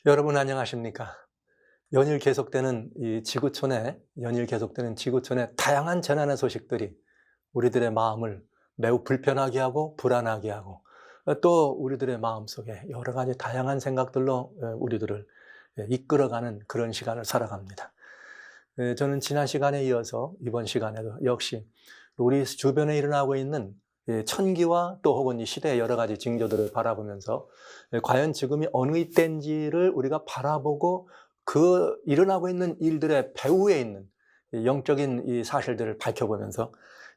여러분 안녕하십니까? 연일 계속되는 지구촌의 다양한 재난의 소식들이 우리들의 마음을 매우 불편하게 하고 불안하게 하고 또 우리들의 마음속에 여러 가지 다양한 생각들로 우리들을 이끌어가는 그런 시간을 살아갑니다. 저는 지난 시간에 이어서 이번 시간에도 역시 우리 주변에 일어나고 있는 천기와 또 혹은 이 시대의 여러 가지 징조들을 바라보면서 과연 지금이 어느 때인지를 우리가 바라보고 그 일어나고 있는 일들의 배후에 있는 영적인 이 사실들을 밝혀보면서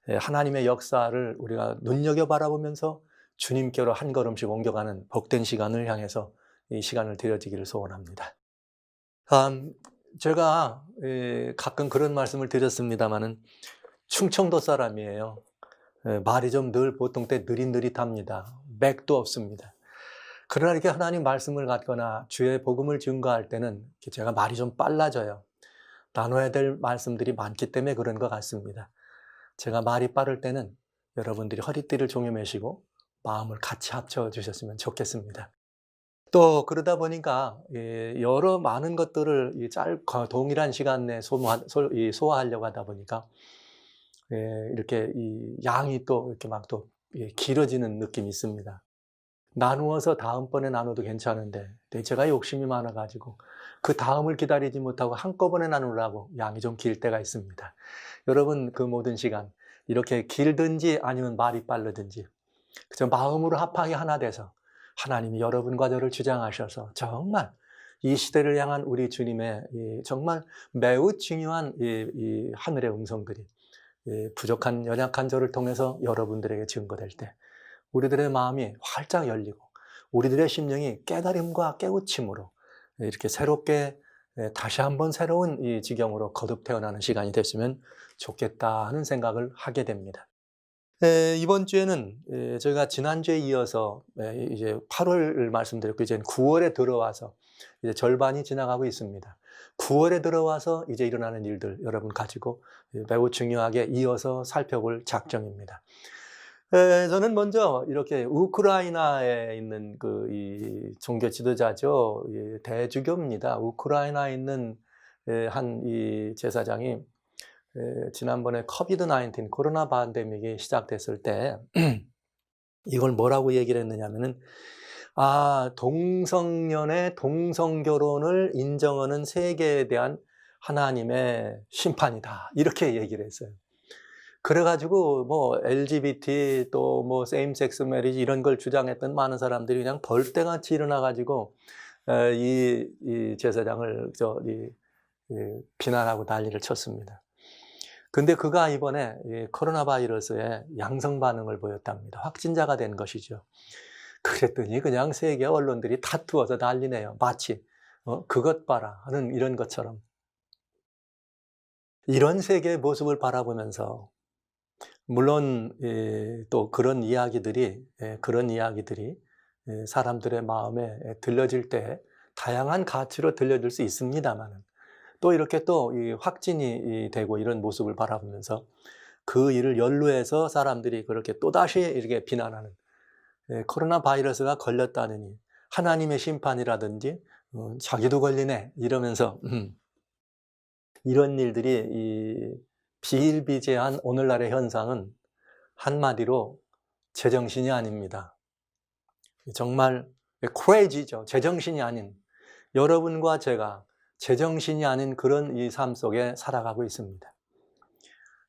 하나님의 역사를 우리가 눈여겨 바라보면서 주님께로 한 걸음씩 옮겨가는 복된 시간을 향해서 이 시간을 드려지기를 소원합니다. 음, 제가 가끔 그런 말씀을 드렸습니다마는 충청도 사람이에요. 말이 좀 늘 보통 때 느릿느릿합니다. 맥도 없습니다. 그러나 이렇게 하나님 말씀을 갖거나 주의 복음을 증거할 때는 제가 말이 좀 빨라져요. 나눠야 될 말씀들이 많기 때문에 그런 것 같습니다. 제가 말이 빠를 때는 여러분들이 허리띠를 종여매시고 마음을 같이 합쳐 주셨으면 좋겠습니다. 또 그러다 보니까 여러 많은 것들을 동일한 시간 내에 소화하려고 하다 보니까 이렇게 이 양이 또 이렇게 막 또 길어지는 느낌이 있습니다. 나누어서 다음번에 나눠도 괜찮은데 제가 욕심이 많아 가지고 그다음을 기다리지 못하고 한꺼번에 나누려고 양이 좀 길 때가 있습니다. 여러분 그 모든 시간 이렇게 길든지 아니면 말이 빠르든지 그저 마음으로 합하게 하나 돼서 하나님이 여러분과 저를 주장하셔서 정말 이 시대를 향한 우리 주님의 정말 매우 중요한 이 하늘의 음성들이 부족한 연약한 저를 통해서 여러분들에게 증거될 때 우리들의 마음이 활짝 열리고 우리들의 심령이 깨달음과 깨우침으로 이렇게 새롭게 다시 한번 새로운 이 지경으로 거듭 태어나는 시간이 됐으면 좋겠다 하는 생각을 하게 됩니다. 이번 주에는 저희가 지난주에 이어서 이제 8월을 말씀드렸고 이제는 9월에 들어와서 이제 절반이 지나가고 있습니다. 9월에 들어와서 이제 일어나는 일들 여러분 가지고 매우 중요하게 이어서 살펴볼 작정입니다. 저는 먼저 이렇게 우크라이나에 있는 이 종교 지도자죠. 대주교입니다. 우크라이나에 있는 한 이 제사장이 지난번에 코비드-19 코로나 팬데믹이 시작됐을 때 이걸 뭐라고 얘기를 했느냐면은 동성연애, 동성결혼을 인정하는 세계에 대한 하나님의 심판이다. 이렇게 얘기를 했어요. 그래 가지고 뭐 LGBT 또 뭐 세임 섹스 매리지 이런 걸 주장했던 많은 사람들이 그냥 벌떼같이 일어나 가지고 이 제사장을 비난하고 난리를 쳤습니다. 근데 그가 이번에 이 코로나 바이러스에 양성 반응을 보였답니다. 확진자가 된 것이죠. 그랬더니 그냥 세계 언론들이 다투어서 난리네요. 마치 그것 봐라 하는 이런 것처럼. 이런 세계의 모습을 바라보면서 물론 또 그런 이야기들이 사람들의 마음에 들려질 때 다양한 가치로 들려질 수 있습니다마는 또 이렇게 또 이 확진이 되고 이런 모습을 바라보면서 그 일을 연루해서 사람들이 그렇게 또다시 이렇게 비난하는 코로나 바이러스가 걸렸다느니 하나님의 심판이라든지 자기도 걸리네 이러면서 이런 일들이 이 비일비재한 오늘날의 현상은 한마디로 제정신이 아닙니다. 정말 crazy죠. 제정신이 아닌 여러분과 제가 제정신이 아닌 그런 이 삶 속에 살아가고 있습니다.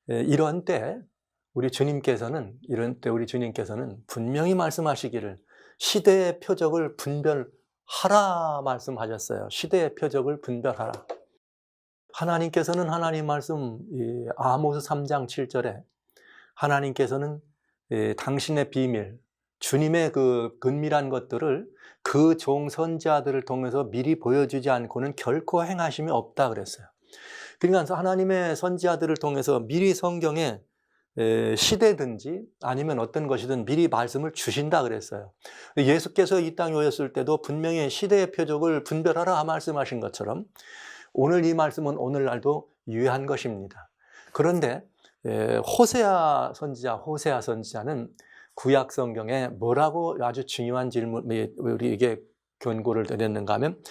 이런 때 우리 주님께서는 분명히 말씀하시기를 시대의 표적을 분별하라 말씀하셨어요. 시대의 표적을 분별하라. 하나님께서는 하나님 말씀 아모스 3장 7절에 하나님께서는 당신의 비밀, 주님의 그 은밀한 것들을 그 종 선지자들을 통해서 미리 보여주지 않고는 결코 행하심이 없다 그랬어요. 그러니까 하나님의 선지자들을 통해서 미리 성경에 시대든지 아니면 어떤 것이든 미리 말씀을 주신다 그랬어요. 예수께서 이 땅에 오셨을 때도 분명히 시대의 표적을 분별하라 말씀하신 것처럼 오늘 이 말씀은 오늘날도 유효한 것입니다. 그런데 호세아 선지자는 구약 성경에 뭐라고 아주 중요한 질문, 우리에게 권고를 드렸는가 하면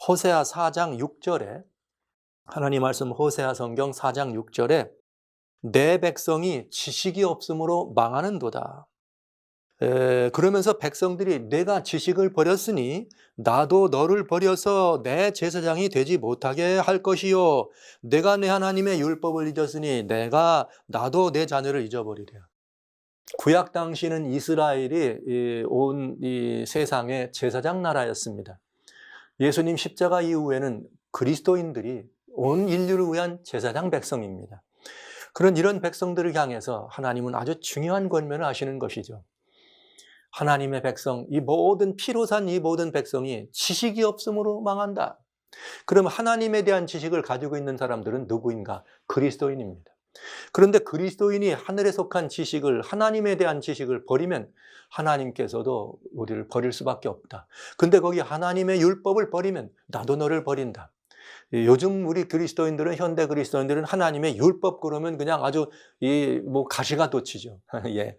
호세아 4장 6절에 하나님 말씀 호세아 성경 4장 6절에 내 백성이 지식이 없으므로 망하는도다. 그러면서 백성들이 내가 지식을 버렸으니 나도 너를 버려서 내 제사장이 되지 못하게 할 것이요 내가 내 하나님의 율법을 잊었으니 나도 내 자녀를 잊어버리랴. 구약 당시는 이스라엘이 온 이 세상의 제사장 나라였습니다. 예수님 십자가 이후에는 그리스도인들이 온 인류를 위한 제사장 백성입니다. 이런 백성들을 향해서 하나님은 아주 중요한 권면을 하시는 것이죠. 하나님의 백성, 피로 산 이 모든 백성이 지식이 없으므로 망한다. 그럼 하나님에 대한 지식을 가지고 있는 사람들은 누구인가? 그리스도인입니다. 그런데 그리스도인이 하늘에 속한 지식을, 하나님에 대한 지식을 버리면 하나님께서도 우리를 버릴 수밖에 없다. 근데 거기 하나님의 율법을 버리면 나도 너를 버린다. 요즘 우리 그리스도인들은, 현대 그리스도인들은 하나님의 율법 그러면 그냥 아주 가시가 돋치죠. 예.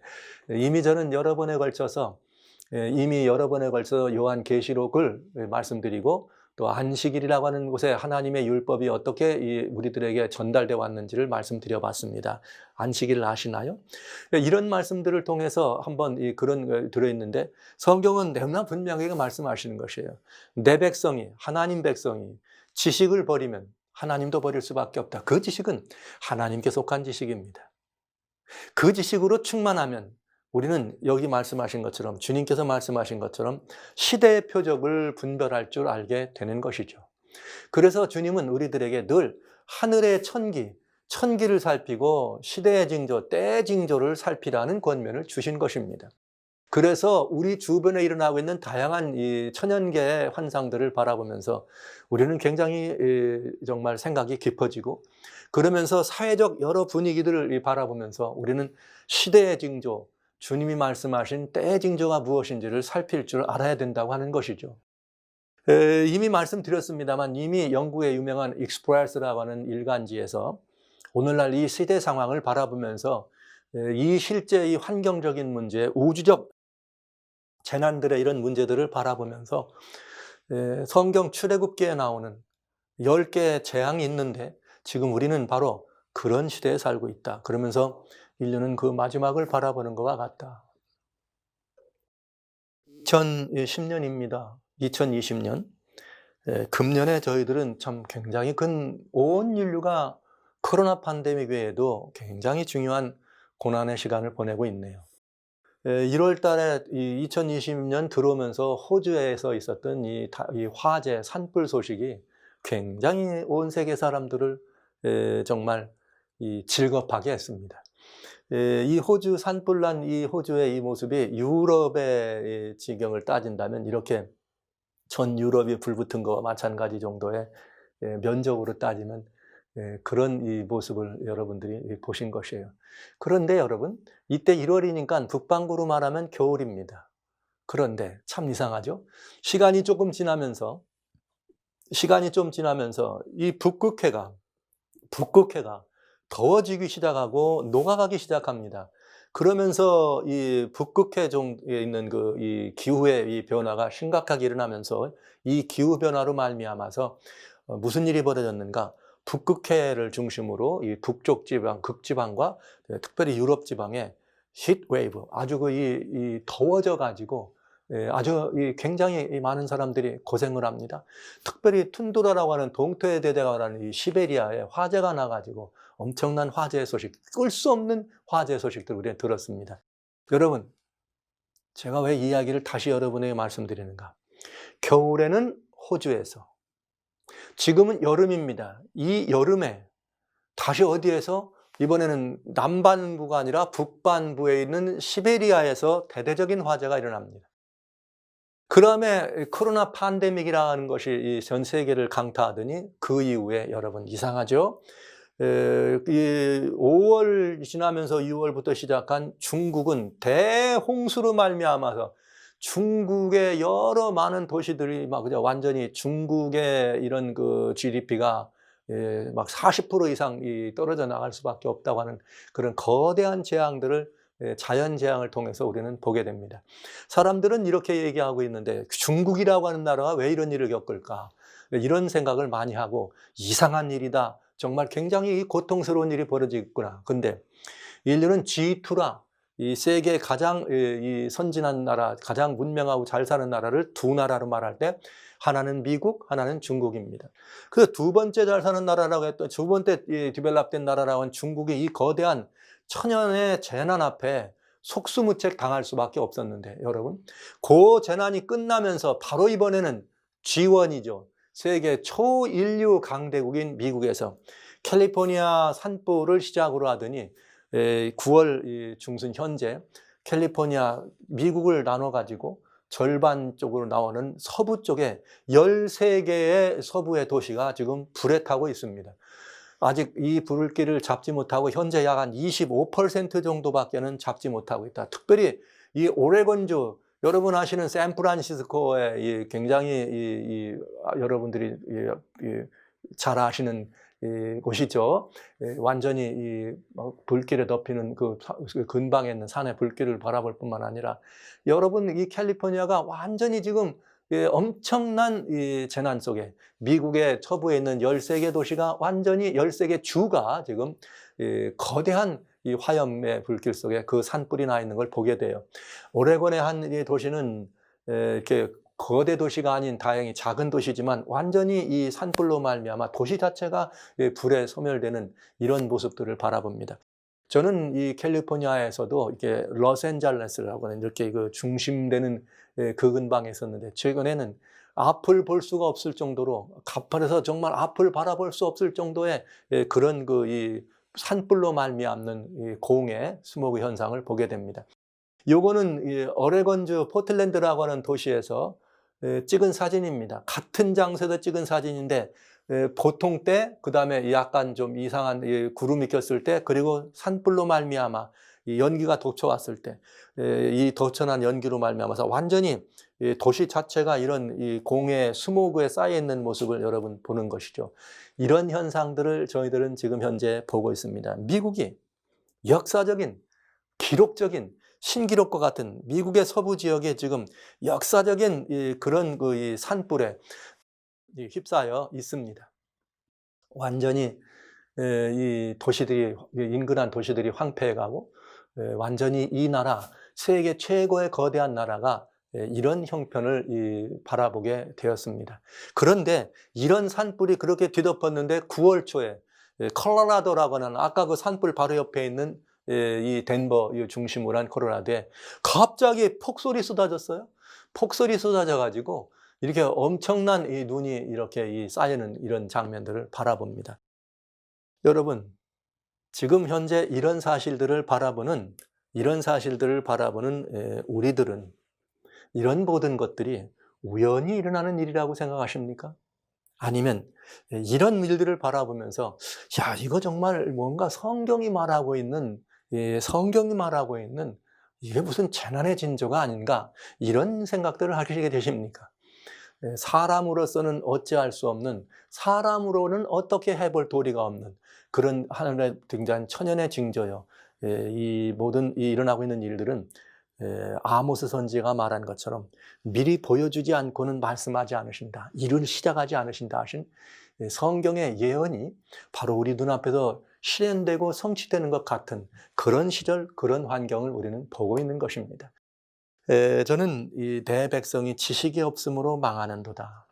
이미 저는 여러 번에 걸쳐서 요한계시록을 말씀드리고 또 안식일이라고 하는 곳에 하나님의 율법이 어떻게 우리들에게 전달되어 왔는지를 말씀드려 봤습니다. 안식일을 아시나요? 이런 말씀들을 통해서 한번 그런 들어있는데 성경은 너무나 분명하게 말씀하시는 것이에요. 내 백성이, 하나님 백성이 지식을 버리면 하나님도 버릴 수밖에 없다. 그 지식은 하나님께 속한 지식입니다. 그 지식으로 충만하면 우리는 여기 말씀하신 것처럼, 주님께서 말씀하신 것처럼 시대의 표적을 분별할 줄 알게 되는 것이죠. 그래서 주님은 우리들에게 늘 하늘의 천기를 살피고 시대의 징조, 때의 징조를 살피라는 권면을 주신 것입니다. 그래서 우리 주변에 일어나고 있는 다양한 이 천연계의 환상들을 바라보면서 우리는 굉장히 정말 생각이 깊어지고, 그러면서 사회적 여러 분위기들을 바라보면서 우리는 시대의 징조, 주님이 말씀하신 때의 징조가 무엇인지를 살필 줄 알아야 된다고 하는 것이죠. 이미 말씀드렸습니다만 이미 영국의 유명한 익스프레스라고 하는 일간지에서 오늘날 이 시대 상황을 바라보면서 실제 이 환경적인 문제, 우주적 재난들의 이런 문제들을 바라보면서 성경 출애굽기에 나오는 10개의 재앙이 있는데 지금 우리는 바로 그런 시대에 살고 있다. 그러면서 인류는 그 마지막을 바라보는 것과 같다. 2010년입니다. 2020년. 금년에 저희들은 참 굉장히 온 인류가 코로나 팬데믹 외에도 굉장히 중요한 고난의 시간을 보내고 있네요. 1월 달에 2020년 들어오면서 호주에서 있었던 이 화재, 산불 소식이 굉장히 온 세계 사람들을 정말 질겁하게 했습니다. 이 호주 산불 난 이 호주의 이 모습이 유럽의 지경을 따진다면 이렇게 전 유럽이 불붙은 것과 마찬가지 정도의 면적으로 따지면 그런 이 모습을 여러분들이 보신 것이에요. 그런데 여러분, 이때 1월이니까 북반구로 말하면 겨울입니다. 그런데 참 이상하죠? 시간이 좀 지나면서 이 북극해가 더워지기 시작하고 녹아가기 시작합니다. 그러면서 이 북극해 쪽에 있는 이 기후의 이 변화가 심각하게 일어나면서 이 기후 변화로 말미암아서 무슨 일이 벌어졌는가? 북극해를 중심으로 이 북쪽 지방, 극지방과 특별히 유럽 지방에 히트 웨이브, 아주 더워져 가지고 아주 굉장히 많은 사람들이 고생을 합니다. 특별히 툰드라라고 하는 동토의 대대가라는 이 시베리아에 화재가 나가지고 엄청난 화재의 소식, 끌 수 없는 화재의 소식들을 우리가 들었습니다. 여러분, 제가 왜 이 이야기를 다시 여러분에게 말씀드리는가? 겨울에는 호주에서, 지금은 여름입니다. 이 여름에 다시 어디에서, 이번에는 남반부가 아니라 북반부에 있는 시베리아에서 대대적인 화재가 일어납니다. 그 다음에 코로나 팬데믹이라는 것이 전 세계를 강타하더니 그 이후에 여러분 이상하죠? 5월 지나면서 6월부터 시작한 중국은 대홍수로 말미암아서 중국의 여러 많은 도시들이 막 그냥 완전히 중국의 이런 GDP가 막 40% 이상 떨어져 나갈 수밖에 없다고 하는 그런 거대한 재앙들을 자연재앙을 통해서 우리는 보게 됩니다. 사람들은 이렇게 얘기하고 있는데 중국이라고 하는 나라가 왜 이런 일을 겪을까? 이런 생각을 많이 하고 이상한 일이다. 정말 굉장히 고통스러운 일이 벌어지겠구나. 근데 인류는 G2라 이 세계 가장 이 선진한 나라, 가장 문명하고 잘 사는 나라를 두 나라로 말할 때 하나는 미국, 하나는 중국입니다. 그 두 번째 잘 사는 나라라고 했던 두 번째 디벨롭된 나라라고 하는 중국이 이 거대한 천연의 재난 앞에 속수무책 당할 수밖에 없었는데 여러분 그 재난이 끝나면서 바로 이번에는 G1이죠. 세계 초인류 강대국인 미국에서 캘리포니아 산불을 시작으로 하더니 9월 중순 현재 캘리포니아 미국을 나눠 가지고 절반 쪽으로 나오는 서부 쪽에 13개의 서부의 도시가 지금 불에 타고 있습니다. 아직 이 불길을 잡지 못하고 현재 약 한 25% 정도밖에는 잡지 못하고 있다. 특별히 이 오레곤주 여러분 아시는 샌프란시스코의 이 굉장히 여러분들이 잘 아시는 곳이죠. 완전히 이 불길에 덮이는 그 근방에 있는 산의 불길을 바라볼 뿐만 아니라 여러분 이 캘리포니아가 완전히 지금 엄청난 이 재난 속에 미국의 서부에 있는 13개 도시가 완전히 13개 주가 지금 거대한 이 화염의 불길 속에 그 산불이 나 있는 걸 보게 돼요. 오레곤의 한 도시는 이렇게 거대 도시가 아닌 다행히 작은 도시지만 완전히 이 산불로 말미암아 도시 자체가 불에 소멸되는 이런 모습들을 바라봅니다. 저는 이 캘리포니아에서도 이렇게 로스앤젤레스라고 하는 이렇게 그 중심되는 그 근방에 있었는데 최근에는 앞을 볼 수가 없을 정도로 가판에서 정말 앞을 바라볼 수 없을 정도의 그런 그 이 산불로 말미암는 이 공해 스모그 현상을 보게 됩니다. 요거는 이 오레곤주 포틀랜드라고 하는 도시에서 찍은 사진입니다. 같은 장소에서 찍은 사진인데 보통 때 그다음에 약간 좀 이상한 구름이 꼈을 때 그리고 산불로 말미암아 이 연기가 돋쳐왔을 때 이 돋쳐난 연기로 말미암아서 완전히 도시 자체가 이런 이 공해 스모그에 쌓여 있는 모습을 여러분 보는 것이죠. 이런 현상들을 저희들은 지금 현재 보고 있습니다. 미국이 역사적인 기록적인 신기록과 같은 미국의 서부 지역에 지금 역사적인 그런 그 산불에 휩싸여 있습니다. 완전히 이 도시들이 인근한 도시들이 황폐해가고 완전히 이 나라 세계 최고의 거대한 나라가 이런 형편을 바라보게 되었습니다. 그런데 이런 산불이 그렇게 뒤덮었는데 9월 초에 콜로라도라고 하는 아까 그 산불 바로 옆에 있는 이 덴버 중심으로 한 콜로라도에 갑자기 폭설이 쏟아졌어요. 폭설이 쏟아져 가지고 이렇게 엄청난 이 눈이 이렇게 쌓이는 이런 장면들을 바라봅니다. 여러분, 지금 현재 이런 사실들을 바라보는 우리들은 이런 모든 것들이 우연히 일어나는 일이라고 생각하십니까? 아니면 이런 일들을 바라보면서 야, 이거 정말 뭔가 성경이 말하고 있는 이게 무슨 재난의 징조가 아닌가 이런 생각들을 하시게 되십니까? 사람으로서는 어찌할 수 없는 사람으로는 어떻게 해볼 도리가 없는 그런 하늘에 등장한 천연의 징조요. 이 모든 일어나고 있는 일들은 아모스 선지자가 말한 것처럼 미리 보여주지 않고는 말씀하지 않으신다. 일을 시작하지 않으신다 하신 성경의 예언이 바로 우리 눈앞에서 실현되고 성취되는 것 같은 그런 시절, 그런 환경을 우리는 보고 있는 것입니다. 저는 이 내 백성이 지식이 없으므로 망하는도다.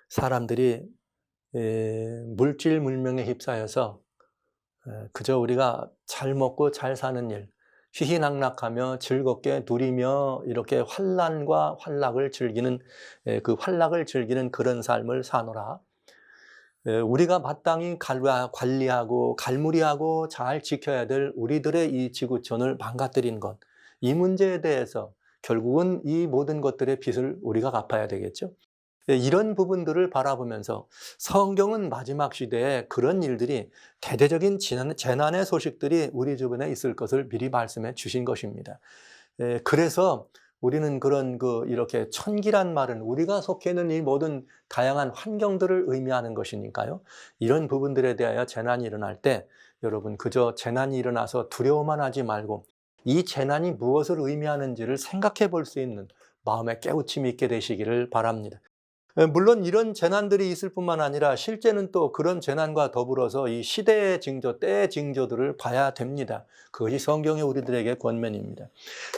사람들이 물질 물명에 휩싸여서 그저 우리가 잘 먹고 잘 사는 일, 희희낙락하며 즐겁게 누리며 이렇게 환난과 환락을 즐기는 그 환락을 즐기는 그런 삶을 사노라. 우리가 마땅히 관리하고 갈무리하고 잘 지켜야 될 우리들의 이 지구촌을 망가뜨린 것, 이 문제에 대해서 결국은 이 모든 것들의 빚을 우리가 갚아야 되겠죠. 이런 부분들을 바라보면서 성경은 마지막 시대에 그런 일들이 대대적인 재난의 소식들이 우리 주변에 있을 것을 미리 말씀해 주신 것입니다. 그래서 우리는 그런 이렇게 천기란 말은 우리가 속해 있는 이 모든 다양한 환경들을 의미하는 것이니까요. 이런 부분들에 대하여 재난이 일어날 때 여러분 그저 재난이 일어나서 두려워만 하지 말고 이 재난이 무엇을 의미하는지를 생각해 볼 수 있는 마음의 깨우침이 있게 되시기를 바랍니다. 물론 이런 재난들이 있을 뿐만 아니라 실제는 또 그런 재난과 더불어서 이 시대의 징조, 때의 징조들을 봐야 됩니다. 그것이 성경의 우리들에게 권면입니다.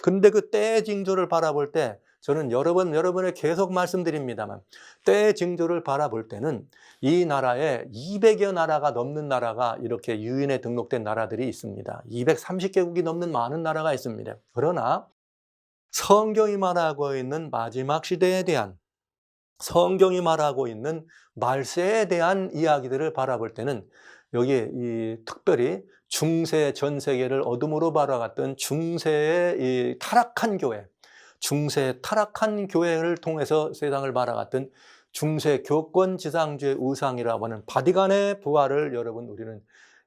그런데 그 때의 징조를 바라볼 때 저는 여러분에 계속 말씀드립니다만 때의 징조를 바라볼 때는 이 나라에 200여 나라가 넘는 나라가 이렇게 유엔에 등록된 나라들이 있습니다. 230개국이 넘는 많은 나라가 있습니다. 그러나 성경이 말하고 있는 마지막 시대에 대한 성경이 말하고 있는 말세에 대한 이야기들을 바라볼 때는 여기 특별히 중세 전 세계를 어둠으로 바라갔던 중세의 이 타락한 교회, 중세 타락한 교회를 통해서 세상을 바라갔던 중세 교권 지상주의 우상이라고 하는 바티칸의 부활을 여러분 우리는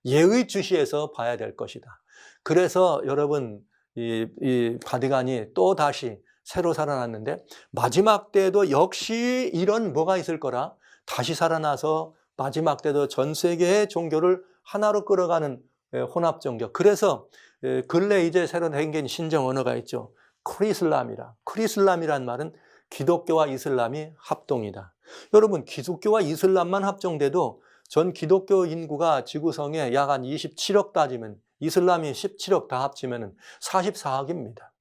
예의주시해서 봐야 될 것이다. 그래서 여러분 이 바티칸이 또 다시 새로 살아났는데 마지막 때에도 역시 이런 뭐가 있을 거라 다시 살아나서 마지막 때도 전 세계의 종교를 하나로 끌어가는 혼합 종교. 그래서 근래 이제 새로 생긴 신정 언어가 있죠. 크리슬람이란 말은 기독교와 이슬람이 합동이다. 여러분 기독교와 이슬람만 합종돼도 전 기독교 인구가 지구성에 약 한 27억 따지면 이슬람이 17억 다 합치면 44억입니다.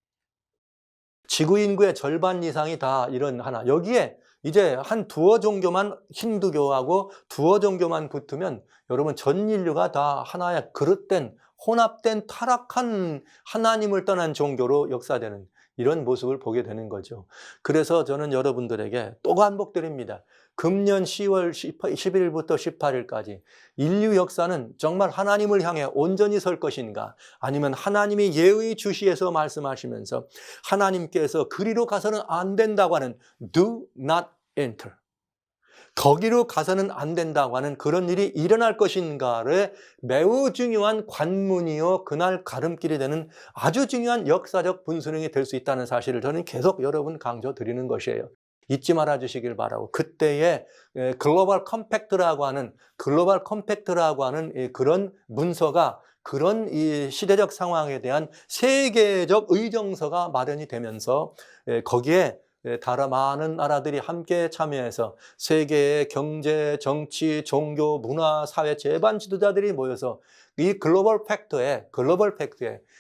지구 인구의 절반 이상이 다 이런 하나. 여기에 이제 한 두어 종교만 힌두교하고 두어 종교만 붙으면 여러분 전 인류가 다 하나의 그릇된 혼합된 타락한 하나님을 떠난 종교로 역사되는 이런 모습을 보게 되는 거죠. 그래서 저는 여러분들에게 또 반복드립니다. 금년 10월 10일부터 18일까지 인류 역사는 정말 하나님을 향해 온전히 설 것인가 아니면 하나님이 예의 주시해서 말씀하시면서 하나님께서 그리로 가서는 안 된다고 하는 do not enter 거기로 가서는 안 된다고 하는 그런 일이 일어날 것인가를 매우 중요한 관문이요 그날 가름길이 되는 아주 중요한 역사적 분수령이 될 수 있다는 사실을 저는 계속 여러분 강조드리는 것이에요. 잊지 말아 주시길 바라고 그때의 글로벌 컴팩트라고 하는 그런 문서가 그런 이 시대적 상황에 대한 세계적 의정서가 마련이 되면서 거기에 다른 많은 나라들이 함께 참여해서 세계의 경제, 정치, 종교, 문화, 사회 제반 지도자들이 모여서 이 글로벌 팩트에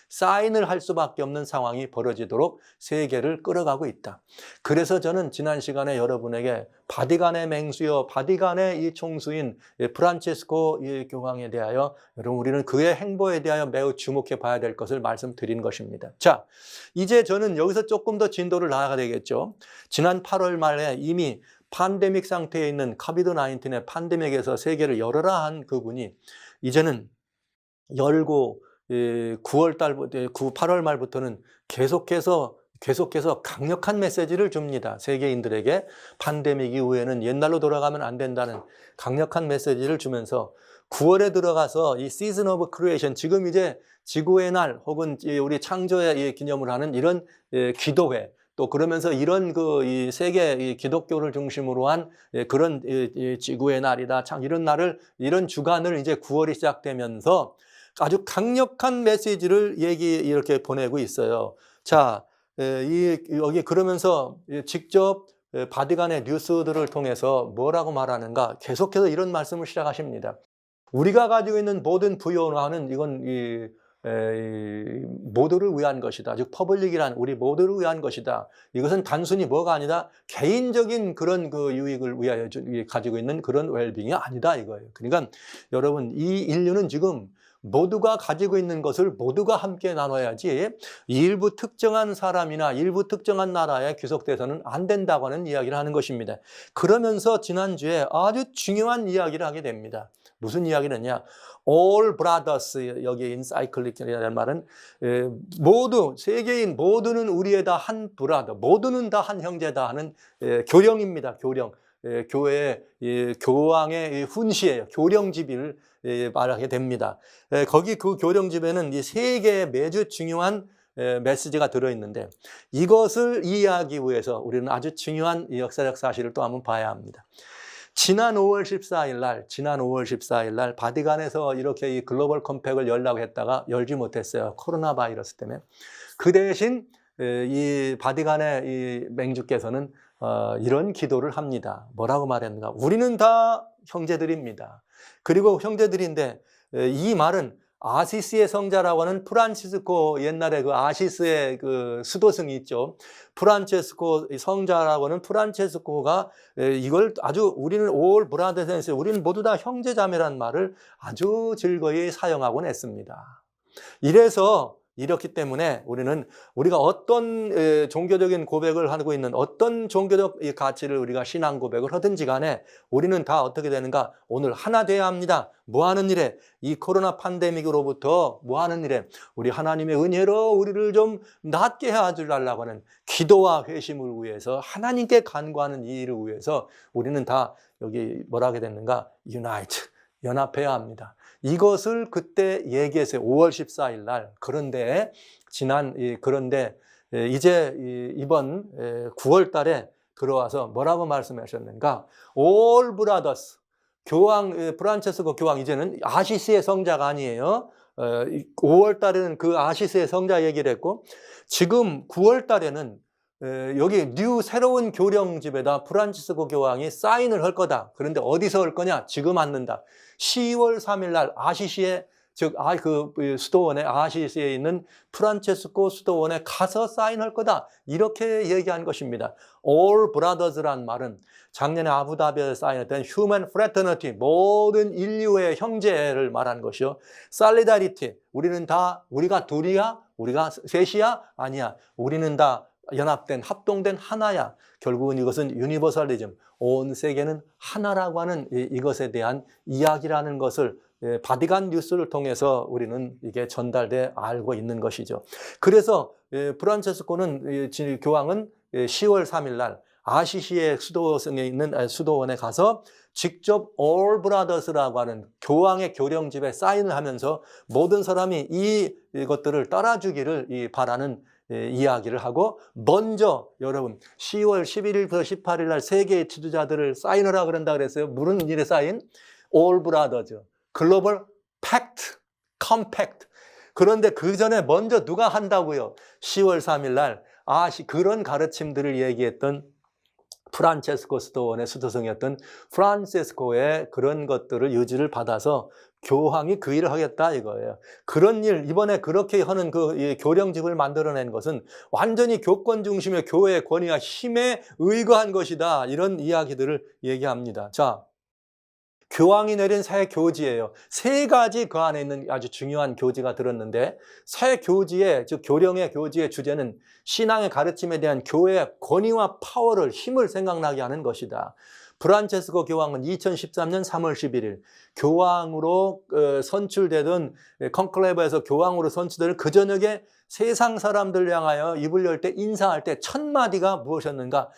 사인을 할 수밖에 없는 상황이 벌어지도록 세계를 끌어가고 있다. 그래서 저는 지난 시간에 여러분에게 바티칸의 맹수여 바티칸의 이 총수인 프란체스코 이 교황에 대하여 여러분 우리는 그의 행보에 대하여 매우 주목해 봐야 될 것을 말씀드린 것입니다. 자, 이제 저는 여기서 조금 더 진도를 나아가야 되겠죠. 지난 8월 말에 이미 팬데믹 상태에 있는 코비드-19의 팬데믹에서 세계를 열어라 한 그분이 이제는 열고 9월 달부터 8월 말부터는 계속해서 강력한 메시지를 줍니다. 세계인들에게 팬데믹 이후에는 옛날로 돌아가면 안 된다는 강력한 메시지를 주면서 9월에 들어가서 이 시즌 오브 크리에이션 지금 이제 지구의 날 혹은 우리 창조의 기념을 하는 이런 기도회 또 그러면서 이런 이 세계 기독교를 중심으로 한 그런 지구의 날이다. 참 이런 날을 이런 주간을 이제 9월이 시작되면서 아주 강력한 메시지를 이렇게 보내고 있어요. 자, 여기 그러면서 직접 바티칸의 뉴스들을 통해서 뭐라고 말하는가 계속해서 이런 말씀을 시작하십니다. 우리가 가지고 있는 모든 부여는 이건 모두를 위한 것이다. 즉 퍼블릭이란 우리 모두를 위한 것이다. 이것은 단순히 뭐가 아니다. 개인적인 그런 유익을 위하여 가지고 있는 그런 웰빙이 아니다 이거예요. 그러니까 여러분 이 인류는 지금 모두가 가지고 있는 것을 모두가 함께 나눠야지 일부 특정한 사람이나 일부 특정한 나라에 귀속돼서는 안 된다고 하는 이야기를 하는 것입니다. 그러면서 지난주에 아주 중요한 이야기를 하게 됩니다. 무슨 이야기를 했냐? All brothers, 여기 인사이클릭이라는 말은 모두, 세계인 모두는 우리의 다 한 브라더, 모두는 다 한 형제다 하는 교령입니다. 교령. 교회의 교황의 훈시예요. 교령집을 말하게 됩니다. 거기 그 교령집에는 이 세계의 매주 중요한 메시지가 들어있는데 이것을 이해하기 위해서 우리는 아주 중요한 역사적 사실을 또 한번 봐야 합니다. 지난 5월 14일 날 바티칸에서 이렇게 이 글로벌 컴팩을 열라고 했다가 열지 못했어요. 코로나 바이러스 때문에. 그 대신 이 바티칸의 이 맹주께서는 이런 기도를 합니다. 뭐라고 말했는가? 우리는 다 형제들입니다. 그리고 형제들인데 이 말은 아시스의 성자라고 하는 프란치스코, 옛날에 그 아시스의 그 수도승이 있죠. 프란체스코 성자라고 하는 프란체스코가 이걸 아주 우리는 all brothers, 우리는 모두 다 형제자매라는 말을 아주 즐거이 사용하곤 했습니다. 이래서 이렇기 때문에 우리가 어떤 종교적인 고백을 하고 있는 어떤 종교적 가치를 우리가 신앙 고백을 하든지 간에 우리는 다 어떻게 되는가? 오늘 하나 돼야 합니다. 뭐 하는 일에? 이 코로나 팬데믹으로부터 뭐 하는 일에? 우리 하나님의 은혜로 우리를 좀 낫게 해주려고 하는 기도와 회심을 위해서 하나님께 간구하는 이 일을 위해서 우리는 다 여기 뭐라 하게 됐는가? unite, 연합해야 합니다. 이것을 그때 얘기했어요. 5월 14일 날. 그런데 이제 이번 9월 달에 들어와서 뭐라고 말씀하셨는가? All brothers. 프란체스코 교황 이제는 아시스의 성자가 아니에요. 5월 달에는 그 아시스의 성자 얘기를 했고 지금 9월 달에는 여기 새로운 교령집에다 프란치스코 교황이 사인을 할 거다. 그런데 어디서 할 거냐? 지금 앉는다. 10월 3일 날 아시시에 그 수도원에 아시시에 있는 프란체스코 수도원에 가서 사인할 거다. 이렇게 얘기한 것입니다. All brothers란 말은 작년에 아부다비에서 사인했던 Human Fraternity, 모든 인류의 형제를 말하는 것이요. Solidarity, 우리가 둘이야? 우리가 셋이야? 아니야. 우리는 다 연합된 합동된 하나야. 결국은 이것은 유니버설리즘, 온 세계는 하나라고 하는 이것에 대한 이야기라는 것을 바티칸 뉴스를 통해서 우리는 이게 전달돼 알고 있는 것이죠. 그래서 프란체스코는 교황은 10월 3일 날 아시시의 수도성에 있는 수도원에 가서 직접 All Brothers라고 하는 교황의 교령집에 사인을 하면서 모든 사람이 이것들을 따라주기를 바라는 이야기를 하고 먼저 여러분 10월 11일부터 18일 날 세계의 지도자들을 사인하라 그런다 그랬어요. 무슨 일에 사인? All Brothers, 글로벌 팩트, 컴팩트. 그런데 그 전에 먼저 누가 한다고요? 10월 3일 날 그런 가르침들을 얘기했던 프란체스코 수도원의 수도성이었던 프란체스코의 그런 것들을 유지를 받아서 교황이 그 일을 하겠다 이거예요. 그런 일, 이번에 그렇게 하는 그 교령집을 만들어낸 것은 완전히 교권 중심의 교회의 권위와 힘에 의거한 것이다. 이런 이야기들을 얘기합니다. 자, 교황이 내린 새 교지예요. 세 가지 그 안에 있는 아주 중요한 교지가 들었는데 새 교지의, 즉 교령의 교지의 주제는 신앙의 가르침에 대한 교회의 권위와 파워를, 힘을 생각나게 하는 것이다. 프란체스코 교황은 2013년 3월 11일 교황으로 선출되던 콘클레이브에서 교황으로 선출되는 그 저녁에 세상 사람들 향하여 입을 열 때 인사할 때 첫 마디가 무엇이었는가?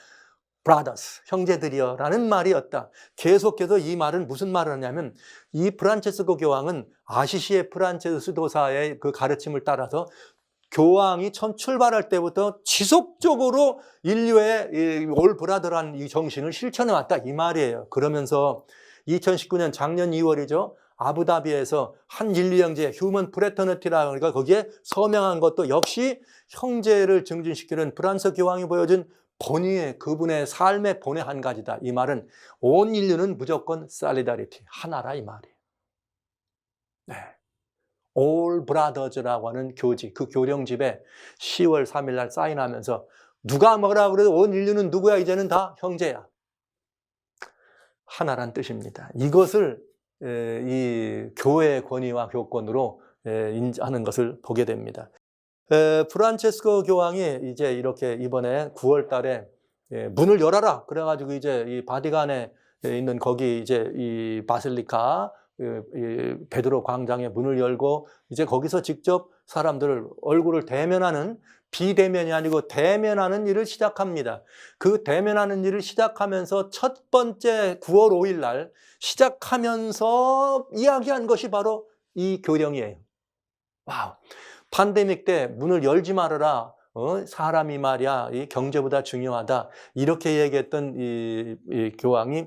brothers, 형제들이여 라는 말이었다. 계속해서 이 말은 무슨 말을 하냐면 이 프란체스코 교황은 아시시의 프란체스 수도사의 그 가르침을 따라서 교황이 처음 출발할 때부터 지속적으로 인류의 올 브라더라는 이 정신을 실천해 왔다 이 말이에요. 그러면서 2019년 작년 2월이죠. 아부다비에서 한 인류 형제 휴먼 프레터너티라고 하니까 거기에 서명한 것도 역시 형제를 증진시키는 프란스 교황이 보여준 본의의 그분의 삶의 본의 한 가지다. 이 말은 온 인류는 무조건 solidarity, 하나라 이 말이에요. 네. All Brothers라고 하는 교지, 그 교령집에 10월 3일 날 사인하면서 누가 뭐라 그래도 온 인류는 누구야? 이제는 다 형제야. 하나란 뜻입니다. 이것을 이 교회의 권위와 교권으로 인하는 것을 보게 됩니다. 프란체스코 교황이 이제 이렇게 이번에 9월 달에 문을 열어라. 그래가지고 이제 이 바티칸에 있는 거기 이제 이 바실리카 베드로 광장에 문을 열고 이제 거기서 직접 사람들을 얼굴을 대면하는 비대면이 아니고 대면하는 일을 시작합니다. 그 대면하는 일을 시작하면서 첫 번째 9월 5일 날 시작하면서 이야기한 것이 바로 이 교령이에요. 와우. 팬데믹 때 문을 열지 말아라. 사람이 말이야 이 경제보다 중요하다. 이렇게 얘기했던 이 교황이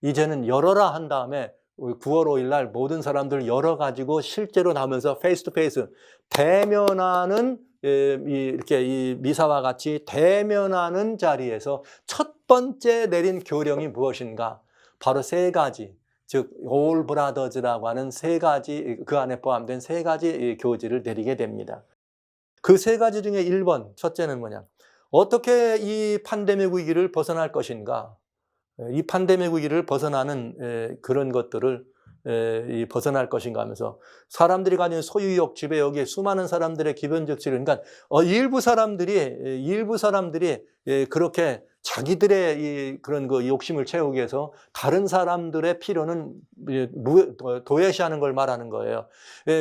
이제는 열어라 한 다음에 9월 5일 날 모든 사람들 열어가지고 실제로 나오면서 페이스 투 페이스 대면하는 이렇게 이 미사와 같이 대면하는 자리에서 첫 번째 내린 교령이 무엇인가? 바로 세 가지, 즉 올 브라더즈라고 하는 세 가지, 그 안에 포함된 세 가지 교지를 내리게 됩니다. 그 세 가지 중에 1번, 첫째는 뭐냐? 어떻게 이 팬데믹 위기를 벗어날 것인가? 이 팬데믹 위기를 벗어나는 그런 것들을 벗어날 것인가 하면서 사람들이 가진 소유욕, 지배욕이 수많은 사람들의 기본적 질을, 그러니까 일부 사람들이 그렇게 자기들의 그런 그 욕심을 채우기 위해서 다른 사람들의 필요는 도외시하는 걸 말하는 거예요.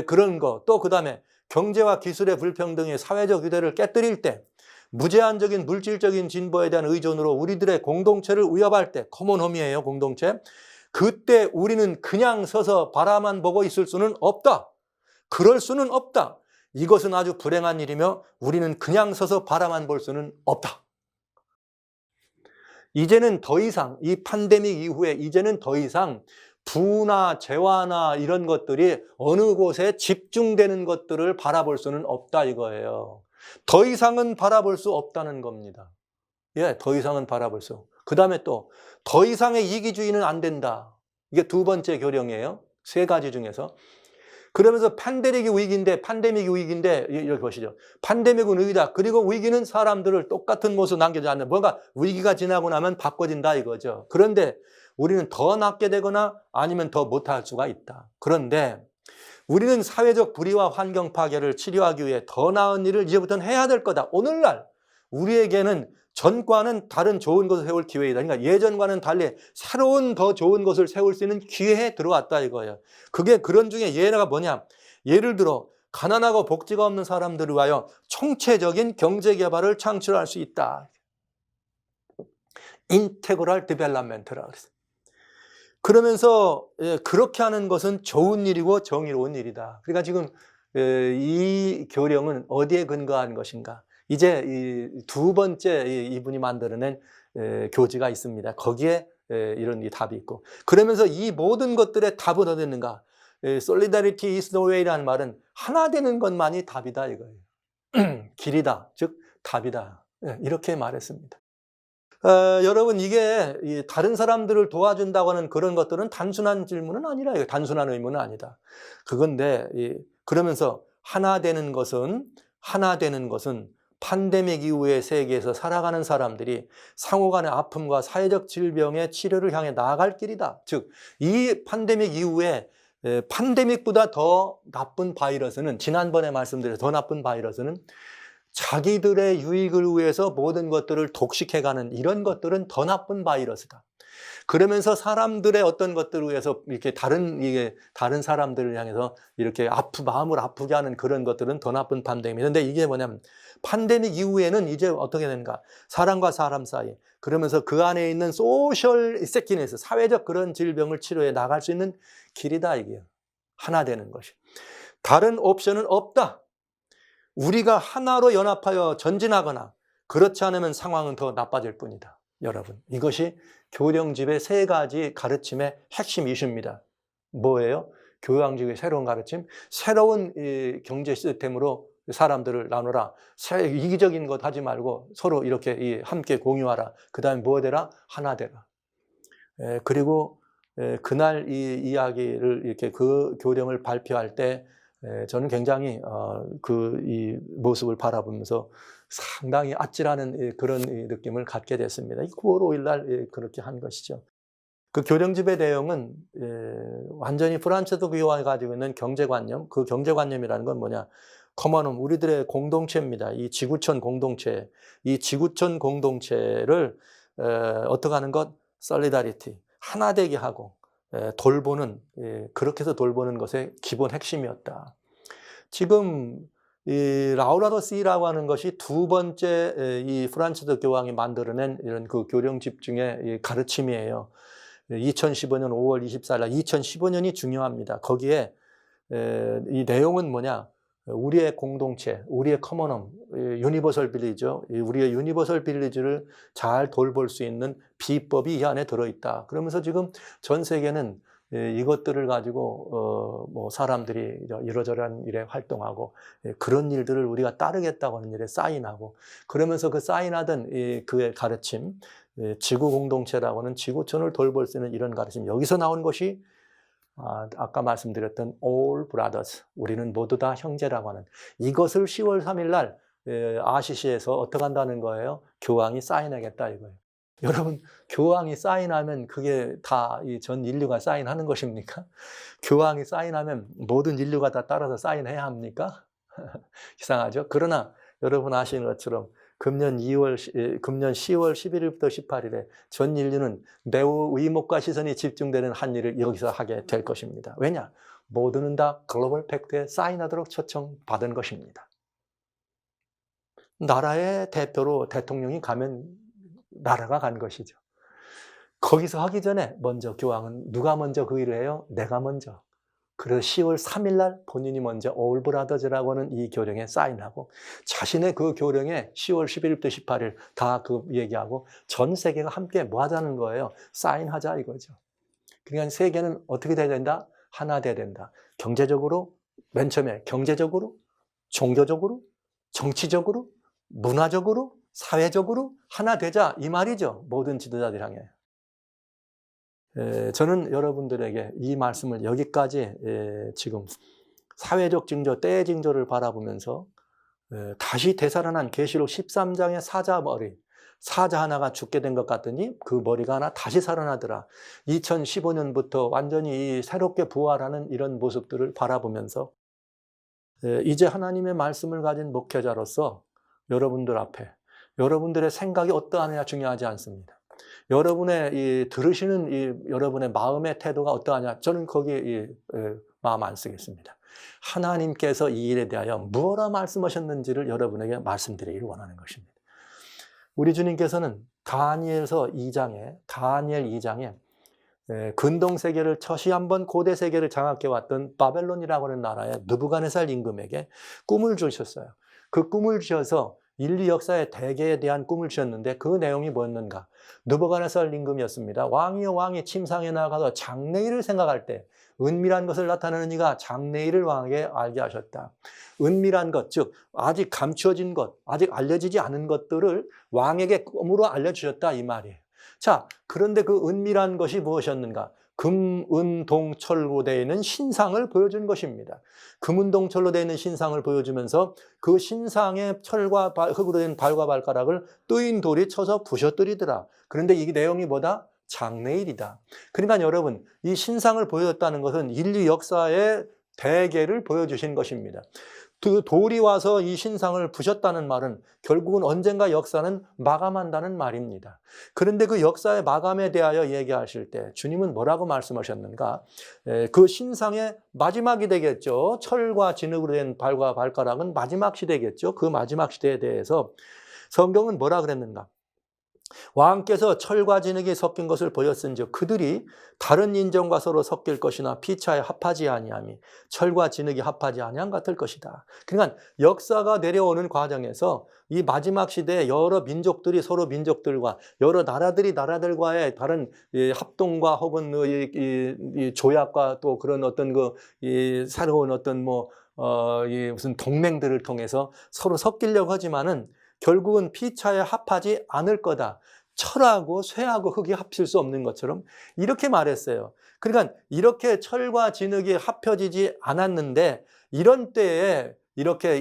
그런 거. 또 그다음에 경제와 기술의 불평등이 사회적 유대를 깨뜨릴 때, 무제한적인 물질적인 진보에 대한 의존으로 우리들의 공동체를 위협할 때, 커먼홈이에요, 공동체. 그때 우리는 그냥 서서 바라만 보고 있을 수는 없다. 그럴 수는 없다. 이것은 아주 불행한 일이며 우리는 그냥 서서 바라만 볼 수는 없다. 이제는 더 이상 이 팬데믹 이후에 이제는 더 이상 부나 재화나 이런 것들이 어느 곳에 집중되는 것들을 바라볼 수는 없다 이거예요. 더 이상은 바라볼 수 없다는 겁니다. 더 이상은 바라볼 수. 그 다음에 또 더 이상의 이기주의는 안 된다. 이게 두 번째 교령이에요. 세 가지 중에서. 그러면서 팬데믹이 위기인데 여기 보시죠. 팬데믹은 위기다. 그리고 위기는 사람들을 똑같은 모습 남겨주지 않는, 뭔가 위기가 지나고 나면 바꿔진다 이거죠. 그런데 우리는 더 낫게 되거나 아니면 더 못할 수가 있다. 그런데 우리는 사회적 불의와 환경 파괴를 치료하기 위해 더 나은 일을 이제부터는 해야 될 거다. 오늘날 우리에게는 전과는 다른 좋은 것을 세울 기회이다. 그러니까 예전과는 달리 새로운 더 좋은 것을 세울 수 있는 기회에 들어왔다 이거예요. 그게 그런 중에 예가 뭐냐? 예를 들어 가난하고 복지가 없는 사람들을 위하여 총체적인 경제 개발을 창출할 수 있다. 인테그럴 디벨롭먼트라고 그랬어요. 그러면서 그렇게 하는 것은 좋은 일이고 정의로운 일이다. 그러니까 지금 이 교령은 어디에 근거한 것인가? 이제 이 두 번째 이분이 만들어낸 교지가 있습니다. 거기에 이런 답이 있고, 그러면서 이 모든 것들의 답은 어디 있는가? Solidarity is the way라는 말은 하나 되는 것만이 답이다 이거예요. 길이다, 즉 답이다. 이렇게 말했습니다. 여러분, 이게 다른 사람들을 도와준다고 하는 그런 것들은 단순한 질문은 아니라, 단순한 의무는 아니다. 그건데, 그러면서 하나 되는 것은 팬데믹 이후의 세계에서 살아가는 사람들이 상호 간의 아픔과 사회적 질병의 치료를 향해 나아갈 길이다. 즉, 이 팬데믹 이후에 팬데믹보다 더 나쁜 바이러스는, 지난번에 말씀드린 더 나쁜 바이러스는 자기들의 유익을 위해서 모든 것들을 독식해가는 이런 것들은 더 나쁜 바이러스다. 그러면서 사람들의 어떤 것들을 위해서 이렇게 다른 사람들을 향해서 이렇게 마음을 아프게 하는 그런 것들은 더 나쁜 팬데믹. 그런데 이게 뭐냐면 팬데믹 이후에는 이제 어떻게 되는가? 사람과 사람 사이, 그러면서 그 안에 있는 소셜 세키네스, 사회적 그런 질병을 치료해 나갈 수 있는 길이다 이게요. 하나 되는 것이. 다른 옵션은 없다. 우리가 하나로 연합하여 전진하거나 그렇지 않으면 상황은 더 나빠질 뿐이다. 여러분, 이것이 교령집의 세 가지 가르침의 핵심 이슈입니다. 뭐예요? 교황직의 새로운 가르침, 새로운 경제 시스템으로 사람들을 나누라. 이기적인 것 하지 말고 서로 이렇게 함께 공유하라. 그 다음에 뭐 되라? 하나 되라. 그리고 그날 이 이야기를 이렇게 그 교령을 발표할 때 저는 굉장히 이 모습을 바라보면서 상당히 아찔하는 그런 느낌을 갖게 됐습니다. 9월 5일 날 그렇게 한 것이죠. 그 교령집의 내용은 완전히 프란치스코 교황이 가지고 있는 경제관념, 그 경제관념이라는 건 뭐냐? 커먼홈, 우리들의 공동체입니다. 이 지구촌 공동체, 이 지구촌 공동체를 어떻게 하는 것? 솔리다리티, 하나 되게 하고 돌보는, 그렇게 해서 돌보는 것의 기본 핵심이었다. 지금 이 라우라도 시라고 하는 것이 두 번째 이 프란치스코 교황이 만들어낸 이런 그 교령집 중에 가르침이에요. 2015년 5월 24일 날, 2015년이 중요합니다. 거기에 이 내용은 뭐냐? 우리의 공동체, 우리의 커먼홈, 유니버설 빌리죠. 우리의 유니버설 빌리지를 잘 돌볼 수 있는 비법이 이 안에 들어있다. 그러면서 지금 전 세계는 이것들을 가지고 뭐 사람들이 이러저러한 일에 활동하고 그런 일들을 우리가 따르겠다고 하는 일에 사인하고 그러면서 그 사인하던 그의 가르침, 지구 공동체라고 하는 지구촌을 돌볼 수 있는 이런 가르침, 여기서 나온 것이 아까 말씀드렸던 all brothers, 우리는 모두 다 형제라고 하는 이것을 10월 3일 날 아시시에서 어떻게 한다는 거예요? 교황이 사인하겠다 이거예요. 여러분, 교황이 사인하면 그게 다 전 인류가 사인하는 것입니까? 교황이 사인하면 모든 인류가 다 따라서 사인해야 합니까? 이상하죠? 그러나 여러분 아시는 것처럼 금년 10월 11일부터 18일에 전 인류는 매우 의목과 시선이 집중되는 한 일을 여기서 하게 될 것입니다. 왜냐? 모두는 다 글로벌 팩트에 사인하도록 초청받은 것입니다. 나라의 대표로 대통령이 가면 나라가 간 것이죠. 거기서 하기 전에 먼저 교황은 누가 먼저 그 일을 해요? 내가 먼저. 그래서 10월 3일 날 본인이 먼저 All Brothers라고 하는 이 교령에 사인하고 자신의 그 교령에 10월 11일부터 18일 다 그 얘기하고 전 세계가 함께 뭐 하자는 거예요? 사인하자 이거죠. 그러니까 세계는 어떻게 돼야 된다? 하나 돼야 된다. 경제적으로, 맨 처음에 경제적으로, 종교적으로, 정치적으로, 문화적으로, 사회적으로 하나 되자 이 말이죠. 모든 지도자들 향해. 저는 여러분들에게 이 말씀을 여기까지 지금 사회적 징조, 때의 징조를 바라보면서 다시 되살아난 계시록 13장의 사자 머리, 사자 하나가 죽게 된 것 같더니 그 머리가 하나 다시 살아나더라. 2015년부터 완전히 새롭게 부활하는 이런 모습들을 바라보면서 이제 하나님의 말씀을 가진 목회자로서 여러분들 앞에 여러분들의 생각이 어떠하느냐 중요하지 않습니다. 여러분의 들으시는 여러분의 마음의 태도가 어떠하냐, 저는 거기에 마음 안 쓰겠습니다. 하나님께서 이 일에 대하여 무엇라 말씀하셨는지를 여러분에게 말씀드리기를 원하는 것입니다. 우리 주님께서는 다니엘 2장에 근동세계를 처시 한번 고대 세계를 장악해 왔던 바벨론이라고 하는 나라의 느부갓네살 임금에게 꿈을 주셨어요. 그 꿈을 주셔서 인류 역사의 대계에 대한 꿈을 주셨는데 그 내용이 뭐였는가? 느부갓네살 임금이었습니다. 왕이여 왕이 침상에 나가서 장래일을 생각할 때 은밀한 것을 나타내는 이가 장래일을 왕에게 알게 하셨다. 은밀한 것, 즉 아직 감추어진 것, 아직 알려지지 않은 것들을 왕에게 꿈으로 알려주셨다 이 말이에요. 자, 그런데 그 은밀한 것이 무엇이었는가? 금, 은, 동, 철로 되어 있는 신상을 보여준 것입니다. 금, 은, 동, 철로 되어 있는 신상을 보여주면서 그 신상의 철과 흙으로 된 발과 발가락을 뜨인 돌이 쳐서 부셔뜨리더라. 그런데 이 내용이 뭐다? 장래일이다. 그러니까 여러분, 이 신상을 보여줬다는 것은 인류 역사의 대계를 보여주신 것입니다. 그 돌이 와서 이 신상을 부셨다는 말은 결국은 언젠가 역사는 마감한다는 말입니다. 그런데 그 역사의 마감에 대하여 얘기하실 때 주님은 뭐라고 말씀하셨는가? 그 신상의 마지막이 되겠죠. 철과 진흙으로 된 발과 발가락은 마지막 시대겠죠. 그 마지막 시대에 대해서 성경은 뭐라 그랬는가? 왕께서 철과 진흙이 섞인 것을 보였은즉 그들이 다른 인정과 서로 섞일 것이나 피차에 합하지 아니함이 철과 진흙이 합하지 아니함 같을 것이다. 그러니까 역사가 내려오는 과정에서 이 마지막 시대에 여러 민족들이 서로 민족들과 여러 나라들이 나라들과의 다른 합동과 혹은 이 조약과 또 그런 어떤 새로운 어떤 무슨 동맹들을 통해서 서로 섞이려고 하지만은 결국은 피차에 합하지 않을 거다. 철하고 쇠하고 흙이 합칠 수 없는 것처럼 이렇게 말했어요. 그러니까 이렇게 철과 진흙이 합혀지지 않았는데 이런 때에 이렇게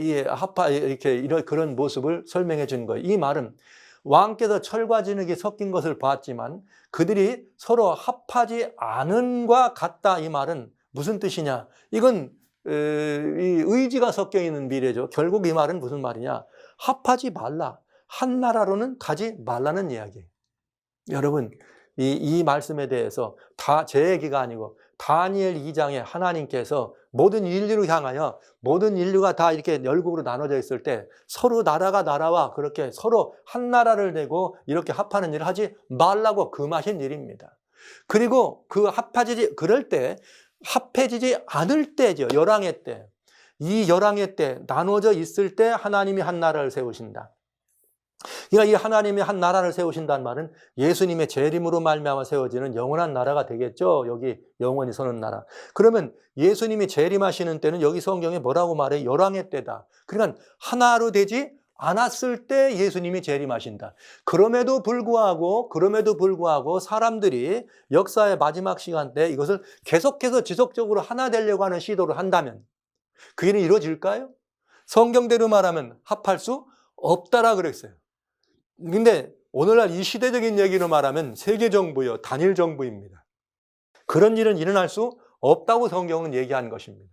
그런 모습을 설명해 준 거예요. 이 말은 왕께서 철과 진흙이 섞인 것을 봤지만 그들이 서로 합하지 않은과 같다. 이 말은 무슨 뜻이냐? 이건 이 의지가 섞여 있는 미래죠. 결국 이 말은 무슨 말이냐? 합하지 말라. 한 나라로는 가지 말라는 이야기예요. 여러분, 이 말씀에 대해서 다 제 얘기가 아니고 다니엘 2장에 하나님께서 모든 인류를 향하여 모든 인류가 다 이렇게 열국으로 나눠져 있을 때 서로 나라가 나라와 그렇게 서로 한 나라를 내고 이렇게 합하는 일을 하지 말라고 금하신 일입니다. 그리고 그럴 때 합해지지 않을 때죠. 열왕의 때. 이 열왕의 때 나눠져 있을 때 하나님이 한 나라를 세우신다. 그러니까 이 하나님이 한 나라를 세우신다는 말은 예수님의 재림으로 말미암아 세워지는 영원한 나라가 되겠죠. 여기 영원히 서는 나라. 그러면 예수님이 재림하시는 때는 여기 성경에 뭐라고 말해? 열왕의 때다. 그러니까 하나로 되지 않았을 때 예수님이 재림하신다. 그럼에도 불구하고 사람들이 역사의 마지막 시간 때 이것을 계속해서 지속적으로 하나 되려고 하는 시도를 한다면 그 일이 이루어질까요? 성경대로 말하면 합할 수 없다라 그랬어요. 근데 오늘날 이 시대적인 얘기로 말하면 세계 정부요, 단일 정부입니다. 그런 일은 일어날 수 없다고 성경은 얘기한 것입니다.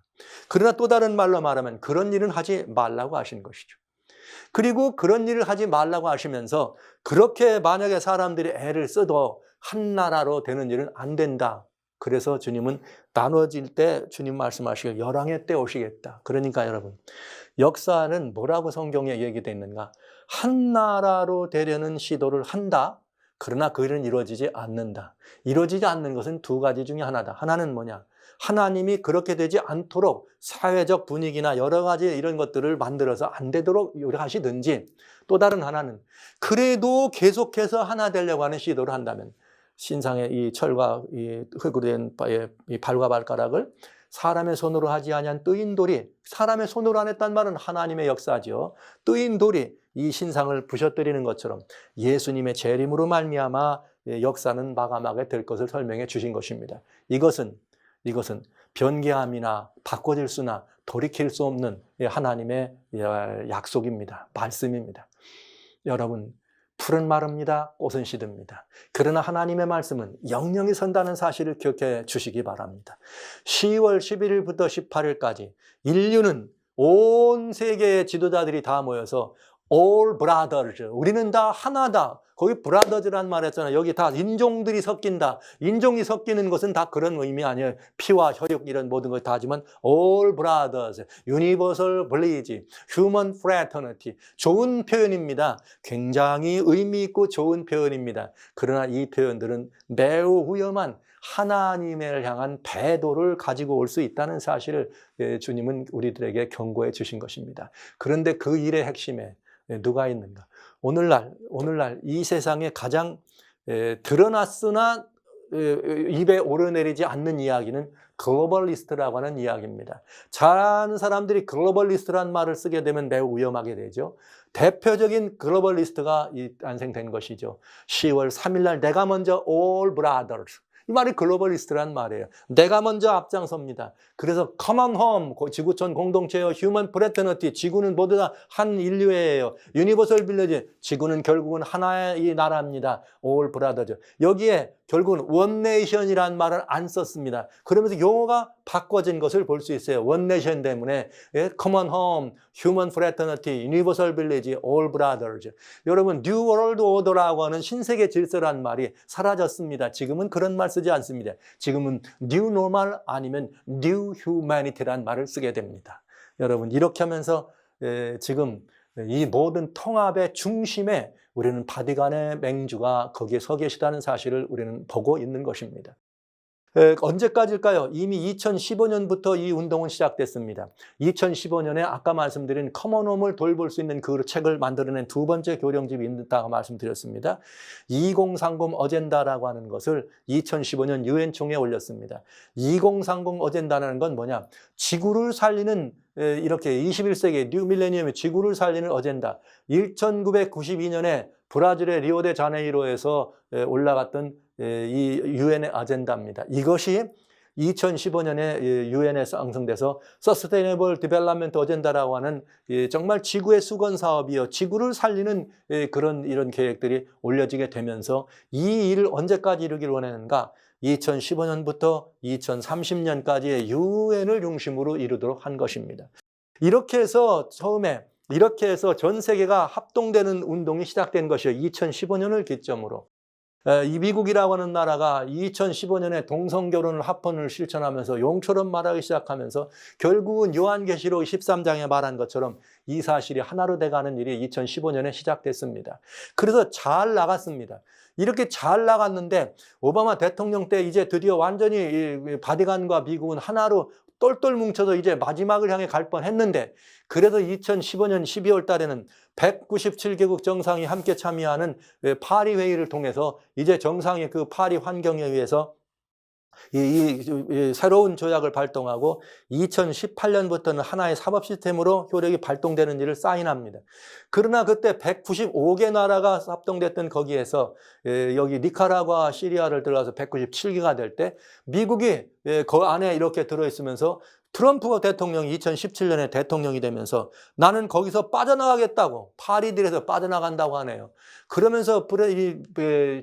그러나 또 다른 말로 말하면 그런 일은 하지 말라고 하신 것이죠. 그리고 그런 일을 하지 말라고 하시면서 그렇게 만약에 사람들이 애를 써도 한 나라로 되는 일은 안 된다. 그래서 주님은 나눠질 때 주님 말씀하시길 열왕의 때 오시겠다. 그러니까 여러분, 역사는 뭐라고 성경에 얘기되어 있는가? 한 나라로 되려는 시도를 한다. 그러나 그 일은 이루어지지 않는다. 이루어지지 않는 것은 두 가지 중에 하나다. 하나는 뭐냐? 하나님이 그렇게 되지 않도록 사회적 분위기나 여러 가지 이런 것들을 만들어서 안 되도록 하시든지, 또 다른 하나는 그래도 계속해서 하나 되려고 하는 시도를 한다면 신상의 이 철과 이 흙으로 된 이 발과 발가락을 사람의 손으로 하지 아니한 뜨인 돌이, 사람의 손으로 안 했단 말은 하나님의 역사죠. 뜨인 돌이 이 신상을 부셔뜨리는 것처럼 예수님의 재림으로 말미암아 역사는 마감하게 될 것을 설명해 주신 것입니다. 이것은 변개함이나 바꿔질 수나 돌이킬 수 없는 하나님의 약속입니다. 말씀입니다. 여러분, 풀은 마릅니다. 꽃은 시듭니다. 그러나 하나님의 말씀은 영영이 선다는 사실을 기억해 주시기 바랍니다. 10월 11일부터 18일까지 인류는 온 세계의 지도자들이 다 모여서 all brothers, 우리는 다 하나다. 거기 brothers란 말 했잖아요. 여기 다 인종들이 섞인다. 인종이 섞이는 것은 다 그런 의미 아니에요. 피와 혈육 이런 모든 것 다 하지만 all brothers, universal village, human fraternity. 좋은 표현입니다. 굉장히 의미 있고 좋은 표현입니다. 그러나 이 표현들은 매우 위험한 하나님을 향한 배도를 가지고 올 수 있다는 사실을 주님은 우리들에게 경고해 주신 것입니다. 그런데 그 일의 핵심에 누가 있는가? 오늘날 이 세상에 가장 드러났으나 입에 오르내리지 않는 이야기는 글로벌리스트라고 하는 이야기입니다. 잘 아는 사람들이 글로벌리스트란 말을 쓰게 되면 매우 위험하게 되죠. 대표적인 글로벌리스트가 탄생된 것이죠. 10월 3일 날 내가 먼저 all brothers, 이 말이 글로벌리스트란 말이에요. 내가 먼저 앞장섭니다. 그래서 common home, 지구촌 공동체요. human fraternity, 지구는 모두 다 한 인류예요. universal village, 지구는 결국은 하나의 이 나라입니다. all brothers. 여기에 결국은 one nation이라는 말을 안 썼습니다. 그러면서 용어가 바꿔진 것을 볼 수 있어요. one nation 때문에 common home, human fraternity, universal village, all brothers. 여러분, new world order라고 하는 신세계 질서란 말이 사라졌습니다. 지금은 그런 말 쓰지 않습니다. 지금은 new normal 아니면 new humanity란 말을 쓰게 됩니다. 여러분, 이렇게 하면서 지금 이 모든 통합의 중심에 우리는 바티칸의 맹주가 거기에 서 계시다는 사실을 우리는 보고 있는 것입니다. 언제까지일까요? 이미 2015년부터 이 운동은 시작됐습니다. 2015년에 아까 말씀드린 커먼홈을 돌볼 수 있는 그 책을 만들어낸 두 번째 교령집이 있다고 말씀드렸습니다. 2030 어젠다라고 하는 것을 2015년 유엔 총회에 올렸습니다. 2030 어젠다라는 건 뭐냐? 지구를 살리는 이렇게 21세기 뉴 밀레니엄의 지구를 살리는 어젠다. 1992년에 브라질의 리오데자네이로에서 올라갔던 이 유엔의 아젠다입니다. 이것이 2015년에 유엔에 상정돼서 Sustainable Development Agenda라고 하는 정말 지구의 수건 사업이요, 지구를 살리는 이런 계획들이 올려지게 되면서 이 일을 언제까지 이루기를 원하는가? 2015년부터 2030년까지의 유엔을 중심으로 이루도록 한 것입니다. 이렇게 해서 전 세계가 합동되는 운동이 시작된 것이요, 2015년을 기점으로. 이 미국이라고 하는 나라가 2015년에 동성결혼을 합헌을 실천하면서 용처럼 말하기 시작하면서 결국은 요한계시록 13장에 말한 것처럼 이 사실이 하나로 돼가는 일이 2015년에 시작됐습니다. 그래서 잘 나갔습니다. 이렇게 잘 나갔는데 오바마 대통령 때 이제 드디어 완전히 바티칸과 미국은 하나로 똘똘 뭉쳐서 이제 마지막을 향해 갈 뻔했는데 그래도 2015년 12월 달에는 197개국 정상이 함께 참여하는 파리 회의를 통해서 이제 정상의 그 파리 환경에 의해서 이 새로운 조약을 발동하고 2018년부터는 하나의 사법 시스템으로 효력이 발동되는 일을 사인합니다. 그러나 그때 195개 나라가 합동됐던 거기에서 여기 니카라과 시리아를 들어가서 197개가 될 때 미국이 그 안에 이렇게 들어있으면서 트럼프 대통령이 2017년에 대통령이 되면서 나는 거기서 빠져나가겠다고 파리들에서 빠져나간다고 하네요. 그러면서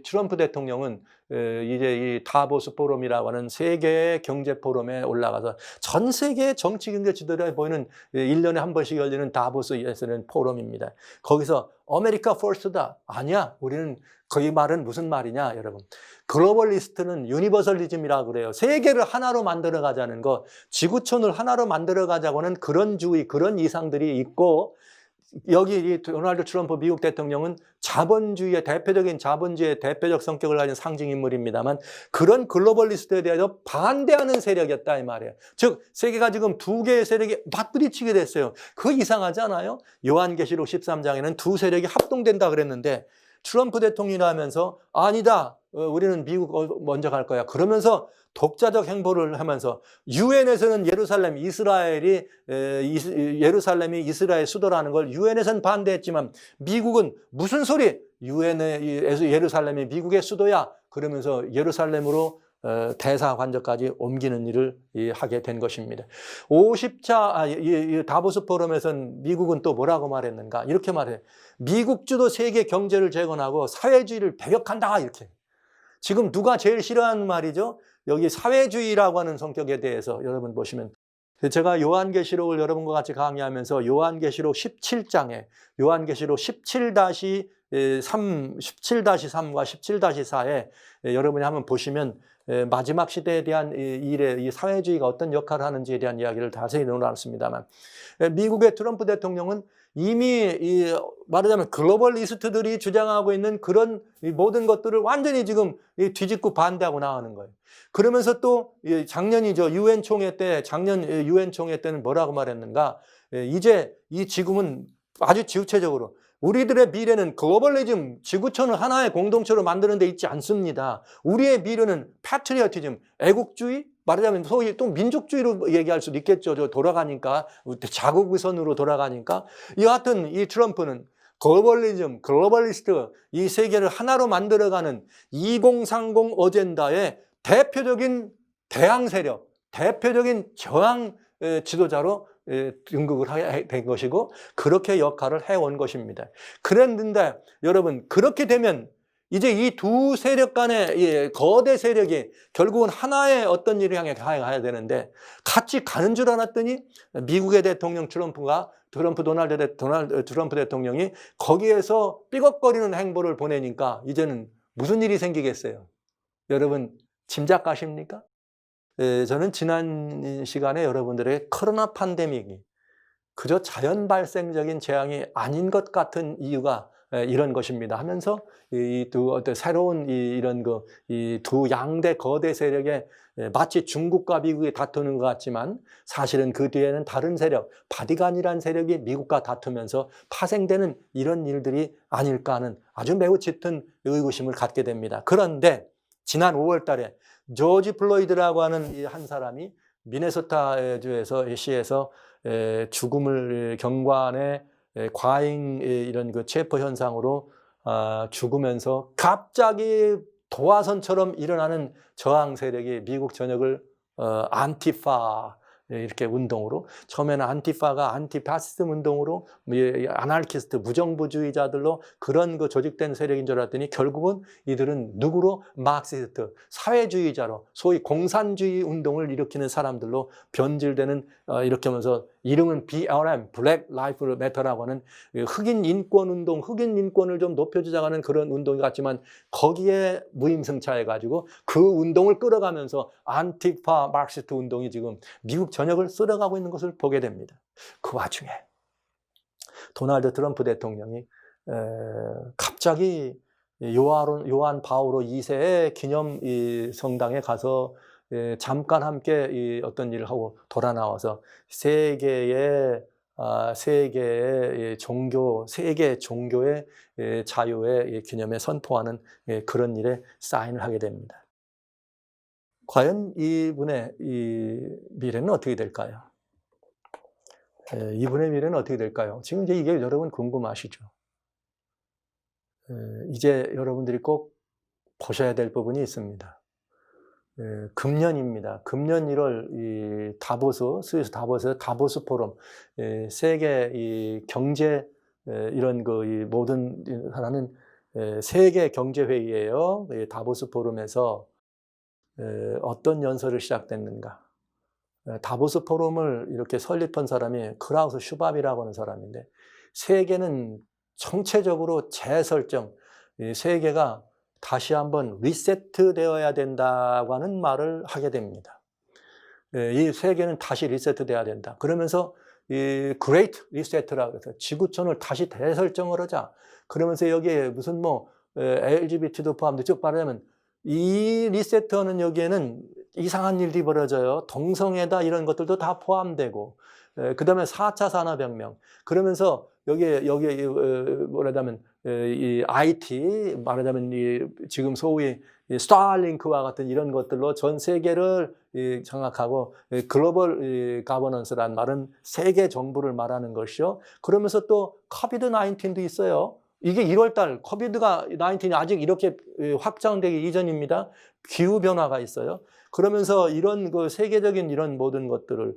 트럼프 대통령은 이제 이 다보스 포럼이라고 하는 세계 경제 포럼에 올라가서 전 세계 정치 경제 지도자에 보이는 1년에 한 번씩 열리는 다보스에서는 포럼입니다. 거기서 아메리카 퍼스트다. 아니야. 우리는 그 말은 무슨 말이냐, 여러분. 글로벌리스트는 유니버설리즘이라고 그래요. 세계를 하나로 만들어 가자는 거, 지구촌을 하나로 만들어 가자고는 그런 주의, 그런 이상들이 있고 여기 이 도널드 트럼프 미국 대통령은 대표적인 자본주의의 대표적 성격을 가진 상징 인물입니다만 그런 글로벌리스트에 대해서 반대하는 세력이었다 이 말이에요. 즉 세계가 지금 두 개의 세력이 맞부딪히게 됐어요. 그거 이상하지 않아요? 요한계시록 13장에는 두 세력이 합동된다 그랬는데 트럼프 대통령이 하면서 아니다. 우리는 미국 먼저 갈 거야. 그러면서 독자적 행보를 하면서 유엔에서는 예루살렘이 이스라엘 수도라는 걸 유엔에서는 반대했지만 미국은 무슨 소리? 유엔에서 예루살렘이 미국의 수도야. 그러면서 예루살렘으로 대사관저까지 옮기는 일을 하게 된 것입니다. 50차 다보스 포럼에서는 미국은 또 뭐라고 말했는가? 이렇게 말해요. 미국 주도 세계 경제를 재건하고 사회주의를 배격한다 이렇게. 지금 누가 제일 싫어하는 말이죠? 여기 사회주의라고 하는 성격에 대해서 여러분 보시면 제가 요한계시록을 여러분과 같이 강의하면서 요한계시록 17장에 요한계시록 17-3, 17-3과 17-4에 여러분이 한번 보시면 마지막 시대에 대한 일에 이 사회주의가 어떤 역할을 하는지에 대한 이야기를 자세히 넣어놨습니다만 미국의 트럼프 대통령은 이미 말하자면 글로벌리스트들이 주장하고 있는 그런 모든 것들을 완전히 지금 뒤집고 반대하고 나가는 거예요. 그러면서 또 작년 유엔 총회 때는 뭐라고 말했는가? 이제 이 지금은 아주 지구체적으로 우리들의 미래는 글로벌리즘, 지구촌을 하나의 공동체로 만드는 데 있지 않습니다. 우리의 미래는 패트리어티즘, 애국주의, 말하자면 소위 또 민족주의로 얘기할 수도 있겠죠. 돌아가니까, 자국의선으로 돌아가니까. 여하튼 이 트럼프는 글로벌리즘, 글로벌리스트, 이 세계를 하나로 만들어가는 2030 어젠다의 대표적인 대항 세력, 대표적인 저항 지도자로 등극을 된 것이고 그렇게 역할을 해온 것입니다. 그랬는데 여러분 그렇게 되면 이제 이 두 세력 간의 거대 세력이 결국은 하나의 어떤 일을 향해 가야 되는데 같이 가는 줄 알았더니 미국의 대통령 트럼프 대통령이 거기에서 삐걱거리는 행보를 보내니까 이제는 무슨 일이 생기겠어요? 여러분 짐작 가십니까? 저는 지난 시간에 여러분들의 코로나 팬데믹이 그저 자연 발생적인 재앙이 아닌 것 같은 이유가 이런 것입니다 하면서 이 두 새로운 이런 이 두 양대 거대 세력에 마치 중국과 미국이 다투는 것 같지만 사실은 그 뒤에는 다른 세력, 바티칸이라는 세력이 미국과 다투면서 파생되는 이런 일들이 아닐까 하는 아주 매우 짙은 의구심을 갖게 됩니다. 그런데 지난 5월 달에 조지 플로이드라고 하는 한 사람이 미네소타 시에서 죽음을 경관의 과잉 이런 체포 현상으로 죽으면서 갑자기 도화선처럼 일어나는 저항 세력이 미국 전역을 안티파 이렇게 운동으로 처음에는 안티파가 안티파시즘 운동으로 아나키스트 무정부주의자들로 그런 조직된 세력인 줄 알았더니 결국은 이들은 누구로 마크시스트 사회주의자로 소위 공산주의 운동을 일으키는 사람들로 변질되는 이렇게 하면서 이름은 BLM 블랙 라이프 매터라고 하는 흑인 인권 운동, 흑인 인권을 좀 높여주자는 그런 운동이 같지만 거기에 무임승차해 가지고 그 운동을 끌어가면서 안티파 마크시스트 운동이 지금 미국 전역을 쓸어가고 있는 것을 보게 됩니다. 그 와중에 도널드 트럼프 대통령이 갑자기 요한 바오로 2세의 기념 성당에 가서 잠깐 함께 이 어떤 일을 하고 돌아 나와서 세계의 세계 종교의 자유의 기념에 선포하는 그런 일에 사인을 하게 됩니다. 과연 이분의 이 미래는 어떻게 될까요? 이분의 미래는 어떻게 될까요? 지금 이제 이게 여러분 궁금하시죠? 이제 여러분들이 꼭 보셔야 될 부분이 있습니다. 금년입니다. 금년 1월 이 스위스 다보스에서 다보스 포럼, 세계 이 경제 이런 이 모든 하나는 세계 경제 회의예요. 다보스 포럼에서 어떤 연설을 시작됐는가? 다보스 포럼을 이렇게 설립한 사람이 크라우스 슈밥이라고 하는 사람인데, 세계는 총체적으로 재설정, 세계가 다시 한번 리세트되어야 된다고 하는 말을 하게 됩니다. 이 세계는 다시 리세트돼야 된다. 그러면서 이 그레이트 리세트라고 해서 지구촌을 다시 대설정을 하자. 그러면서 여기에 무슨 LGBT도 포함돼 쭉 말하자면 이 리세트하는 여기에는 이상한 일이 벌어져요. 동성애다 이런 것들도 다 포함되고, 그 다음에 4차 산업혁명. 그러면서 여기에 뭐라자면 이 IT 말하자면 지금 소위 스타링크와 같은 이런 것들로 전 세계를 장악하고 글로벌 가버넌스란 말은 세계 정부를 말하는 것이요. 그러면서 또 코비드 19도 있어요. 이게 1월달 코비드가 19이 아직 이렇게 확장되기 이전입니다. 기후 변화가 있어요. 그러면서 이런 세계적인 이런 모든 것들을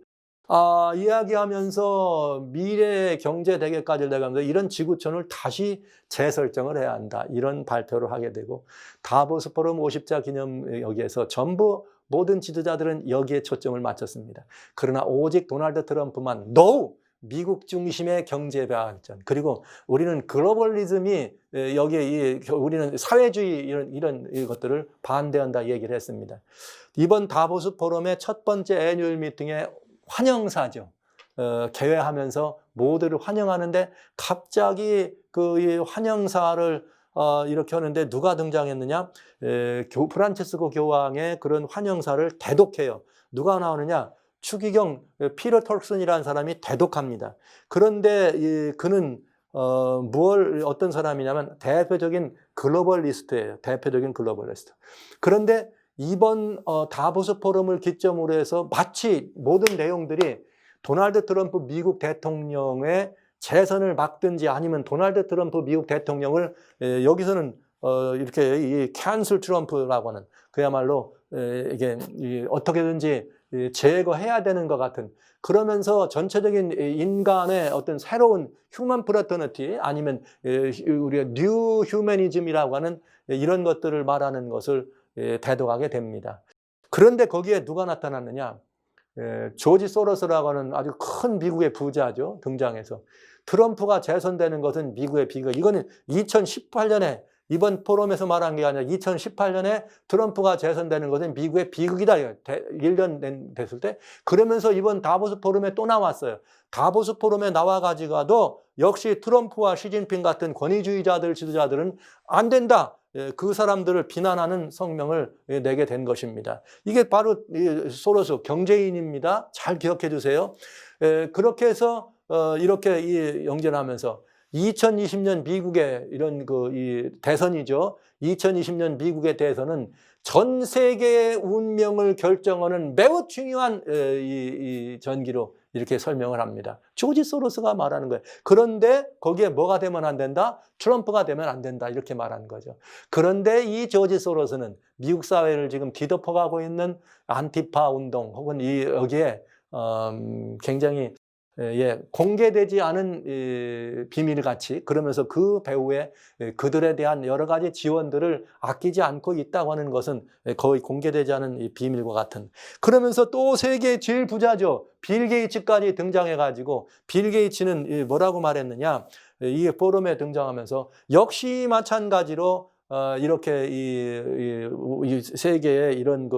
이야기하면서 미래 경제 대계까지 내가면서 이런 지구촌을 다시 재설정을 해야 한다. 이런 발표를 하게 되고, 다보스 포럼 50자 기념 여기에서 전부 모든 지도자들은 여기에 초점을 맞췄습니다. 그러나 오직 도널드 트럼프만 No! 미국 중심의 경제 발전, 그리고 우리는 글로벌리즘이 여기에 우리는 사회주의 이런 것들을 반대한다 얘기를 했습니다. 이번 다보스 포럼의 첫 번째 애뉴얼 미팅에 환영사죠. 개회하면서 모두를 환영하는데 갑자기 이 환영사를 이렇게 하는데 누가 등장했느냐? 프란치스코 교황의 그런 환영사를 대독해요. 누가 나오느냐? 추기경 피터 톨슨이라는 사람이 대독합니다. 그런데 그는 어떤 사람이냐면 대표적인 글로벌리스트예요. 대표적인 글로벌리스트. 그런데 이번 다보스 포럼을 기점으로 해서 마치 모든 내용들이 도널드 트럼프 미국 대통령의 재선을 막든지 아니면 도널드 트럼프 미국 대통령을 여기서는 이렇게 이 캔슬 트럼프라고 하는 그야말로 이게 어떻게든지 제거해야 되는 것 같은, 그러면서 전체적인 인간의 어떤 새로운 휴먼 프로터니티 아니면 우리가 뉴 휴머니즘이라고 하는 이런 것들을 말하는 것을 대독하게 됩니다. 그런데 거기에 누가 나타났느냐? 조지 소로스라고 하는 아주 큰 미국의 부자죠. 등장해서 트럼프가 재선되는 것은 미국의 비극. 이거는 2018년에 이번 포럼에서 말한 게 아니라 2018년에 트럼프가 재선되는 것은 미국의 비극이다. 1년 됐을 때. 그러면서 이번 다보스 포럼에 또 나왔어요. 다보스 포럼에 나와가지고도 역시 트럼프와 시진핑 같은 권위주의자들, 지도자들은 안 된다. 그 사람들을 비난하는 성명을 내게 된 것입니다. 이게 바로 소로스 경제인입니다. 잘 기억해 주세요. 그렇게 해서 이렇게 영전하면서 2020년 미국의 이런 이 대선이죠. 2020년 미국의 대선은 전 세계의 운명을 결정하는 매우 중요한 이 전기로 이렇게 설명을 합니다. 조지 소로스가 말하는 거예요. 그런데 거기에 뭐가 되면 안 된다? 트럼프가 되면 안 된다. 이렇게 말하는 거죠. 그런데 이 조지 소로스는 미국 사회를 지금 뒤덮어가고 있는 안티파 운동 혹은 여기에 굉장히 공개되지 않은 비밀같이, 그러면서 그 배후에 그들에 대한 여러 가지 지원들을 아끼지 않고 있다고 하는 것은 거의 공개되지 않은 비밀과 같은. 그러면서 또 세계 제일 부자죠. 빌 게이츠까지 등장해가지고, 빌 게이츠는 뭐라고 말했느냐? 이 포럼에 등장하면서 역시 마찬가지로 이렇게 이 세계의 이런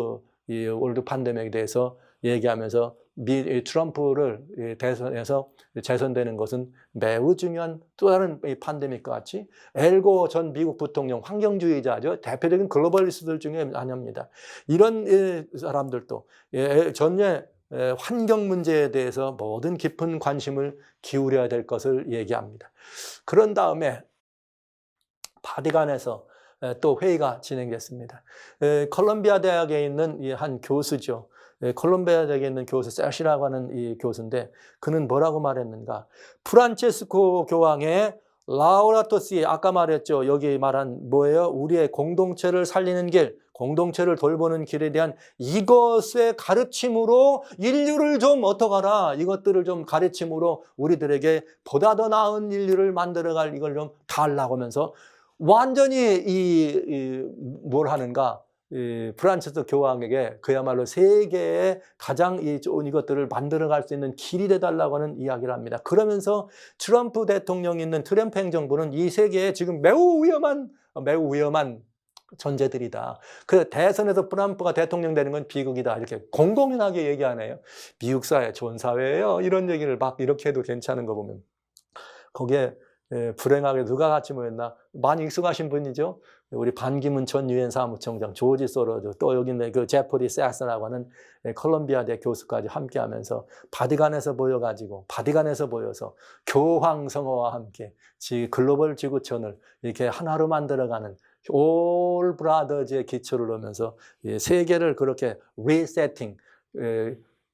이 월드 팬데믹에 대해서 얘기하면서 트럼프를 대선에서 재선되는 것은 매우 중요한 또 다른 이 팬데믹과 같이 엘고 전 미국 부통령 환경주의자죠. 대표적인 글로벌리스트들 중에 하나입니다. 이런 사람들도 전에 환경 문제에 대해서 모든 깊은 관심을 기울여야 될 것을 얘기합니다. 그런 다음에 바티칸에서 또 회의가 진행됐습니다. 콜롬비아 대학에 있는 한 교수죠. 콜롬비아 대학에 있는 교수 세시라고 하는 이 교수인데 그는 뭐라고 말했는가? 프란체스코 교황의 라우라토 시, 아까 말했죠. 여기 말한 뭐예요? 우리의 공동체를 살리는 길, 공동체를 돌보는 길에 대한 이것의 가르침으로 인류를 좀 어떡하라, 이것들을 좀 가르침으로 우리들에게 보다 더 나은 인류를 만들어갈 이걸 좀 달라고 하면서 완전히 뭘 하는가? 프란치스 교황에게 그야말로 세계에 가장 좋은 이것들을 만들어갈 수 있는 길이 되달라고 하는 이야기를 합니다. 그러면서 트럼프 대통령이 있는 트럼프 행정부는 이 세계에 지금 매우 위험한 존재들이다. 그 대선에서 트럼프가 대통령 되는 건 비극이다. 이렇게 공공연하게 얘기하네요. 미국 사회 좋은 사회예요. 이런 얘기를 막 이렇게 해도 괜찮은 거 보면 거기에 불행하게 누가 같이 모였나? 많이 익숙하신 분이죠. 우리 반기문 전 유엔 사무총장, 조지 소로즈, 또 여기 있는 그 제프리 세스라고 하는 콜롬비아대 교수까지 함께하면서 바티칸에서 모여서 교황 성어와 함께 글로벌 지구촌을 이렇게 하나로 만들어가는 올 브라더즈의 기초를 놓으면서 세계를 그렇게 리세팅,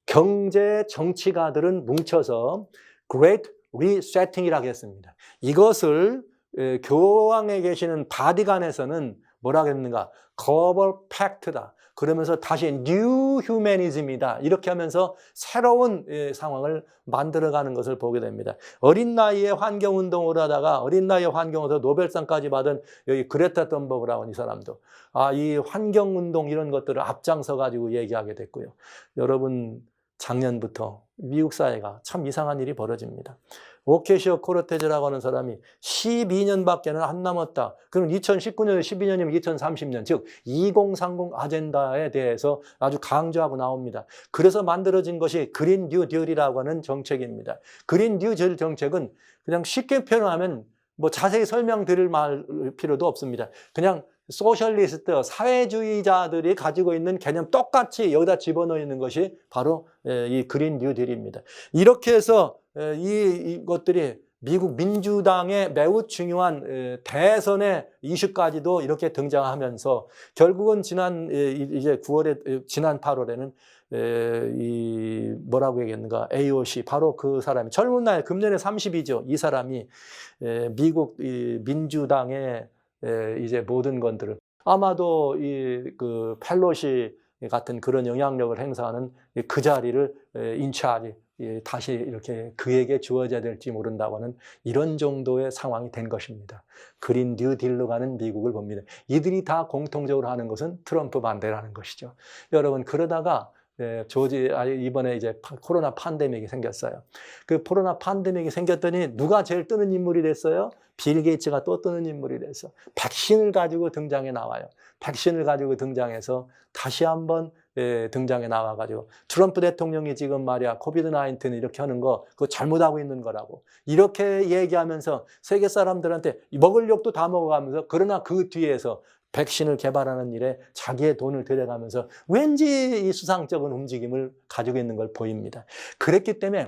경제 정치가들은 뭉쳐서 Great 리세팅이라고 했습니다. 이것을 교황에 계시는 바티칸에서는 뭐라고 했는가? 글로벌 팩트다. 그러면서 다시 뉴 휴머니즘이다. 이렇게 하면서 새로운 상황을 만들어가는 것을 보게 됩니다. 어린 나이에 환경운동을 하다가 어린 나이에 환경에서 노벨상까지 받은 여기 그레타 썬버그라고 하는 이 사람도 이 환경운동 이런 것들을 앞장서 가지고 얘기하게 됐고요. 여러분 작년부터 미국 사회가 참 이상한 일이 벌어집니다. 오케시오 코르테즈라고 하는 사람이 12년밖에는 안 남았다. 그럼 2019년, 12년이면 2030년, 즉 2030 아젠다에 대해서 아주 강조하고 나옵니다. 그래서 만들어진 것이 그린 뉴 딜이라고 하는 정책입니다. 그린 뉴 딜 정책은 그냥 쉽게 표현하면 뭐 자세히 설명드릴 필요도 없습니다. 그냥 소셜리스트, 사회주의자들이 가지고 있는 개념 똑같이 여기다 집어넣는 것이 바로 이 그린 뉴 딜입니다. 이렇게 해서 이것들이 미국 민주당의 매우 중요한 대선의 이슈까지도 이렇게 등장하면서 결국은 지난 8월에는 뭐라고 얘기했는가? AOC, 바로 그 사람이 젊은 나이, 금년에 30이죠. 이 사람이 미국 민주당의 이제 모든 것들을 아마도 그 펠로시 같은 그런 영향력을 행사하는 그 자리를 인차지 다시 이렇게 그에게 주어져야 될지 모른다고 하는 이런 정도의 상황이 된 것입니다. 그린 뉴 딜로 가는 미국을 봅니다. 이들이 다 공통적으로 하는 것은 트럼프 반대라는 것이죠. 여러분 그러다가 이번에 이제 코로나 팬데믹이 생겼어요. 그 코로나 팬데믹이 생겼더니 누가 제일 뜨는 인물이 됐어요? 빌 게이츠가 또 뜨는 인물이 됐어. 백신을 가지고 등장해 나와요. 백신을 가지고 등장해서 다시 한번 등장해 나와가지고 트럼프 대통령이 지금 말이야 코비드-19 이렇게 하는 거 그거 잘못하고 있는 거라고 이렇게 얘기하면서 세계 사람들한테 먹을 욕도 다 먹어가면서 그러나 그 뒤에서 백신을 개발하는 일에 자기의 돈을 들여가면서 왠지 이 수상적인 움직임을 가지고 있는 걸 보입니다. 그랬기 때문에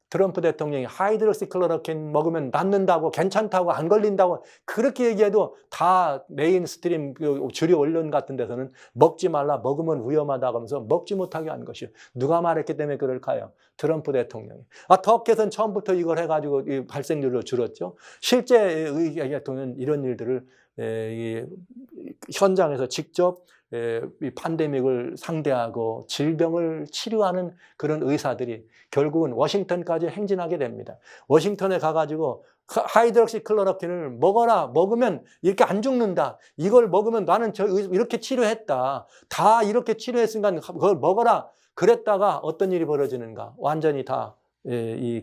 트럼프 대통령이 하이드록시클로로킨 먹으면 낫는다고 괜찮다고 안 걸린다고 그렇게 얘기해도 다 메인스트림 주류 언론 같은 데서는 먹지 말라 먹으면 위험하다고 하면서 먹지 못하게 한 것이요. 누가 말했기 때문에 그럴까요? 트럼프 대통령이. 터키에서는 처음부터 이걸 해가지고 발생률을 줄였죠. 실제 의회 대통령은 이런 일들을 현장에서 직접 이 팬데믹을 상대하고 질병을 치료하는 그런 의사들이 결국은 워싱턴까지 행진하게 됩니다. 워싱턴에 가가지고 하이드록시클로로킨을 먹어라. 먹으면 이렇게 안 죽는다. 이걸 먹으면 나는 이렇게 치료했다. 다 이렇게 치료했으니까 그걸 먹어라. 그랬다가 어떤 일이 벌어지는가. 완전히 다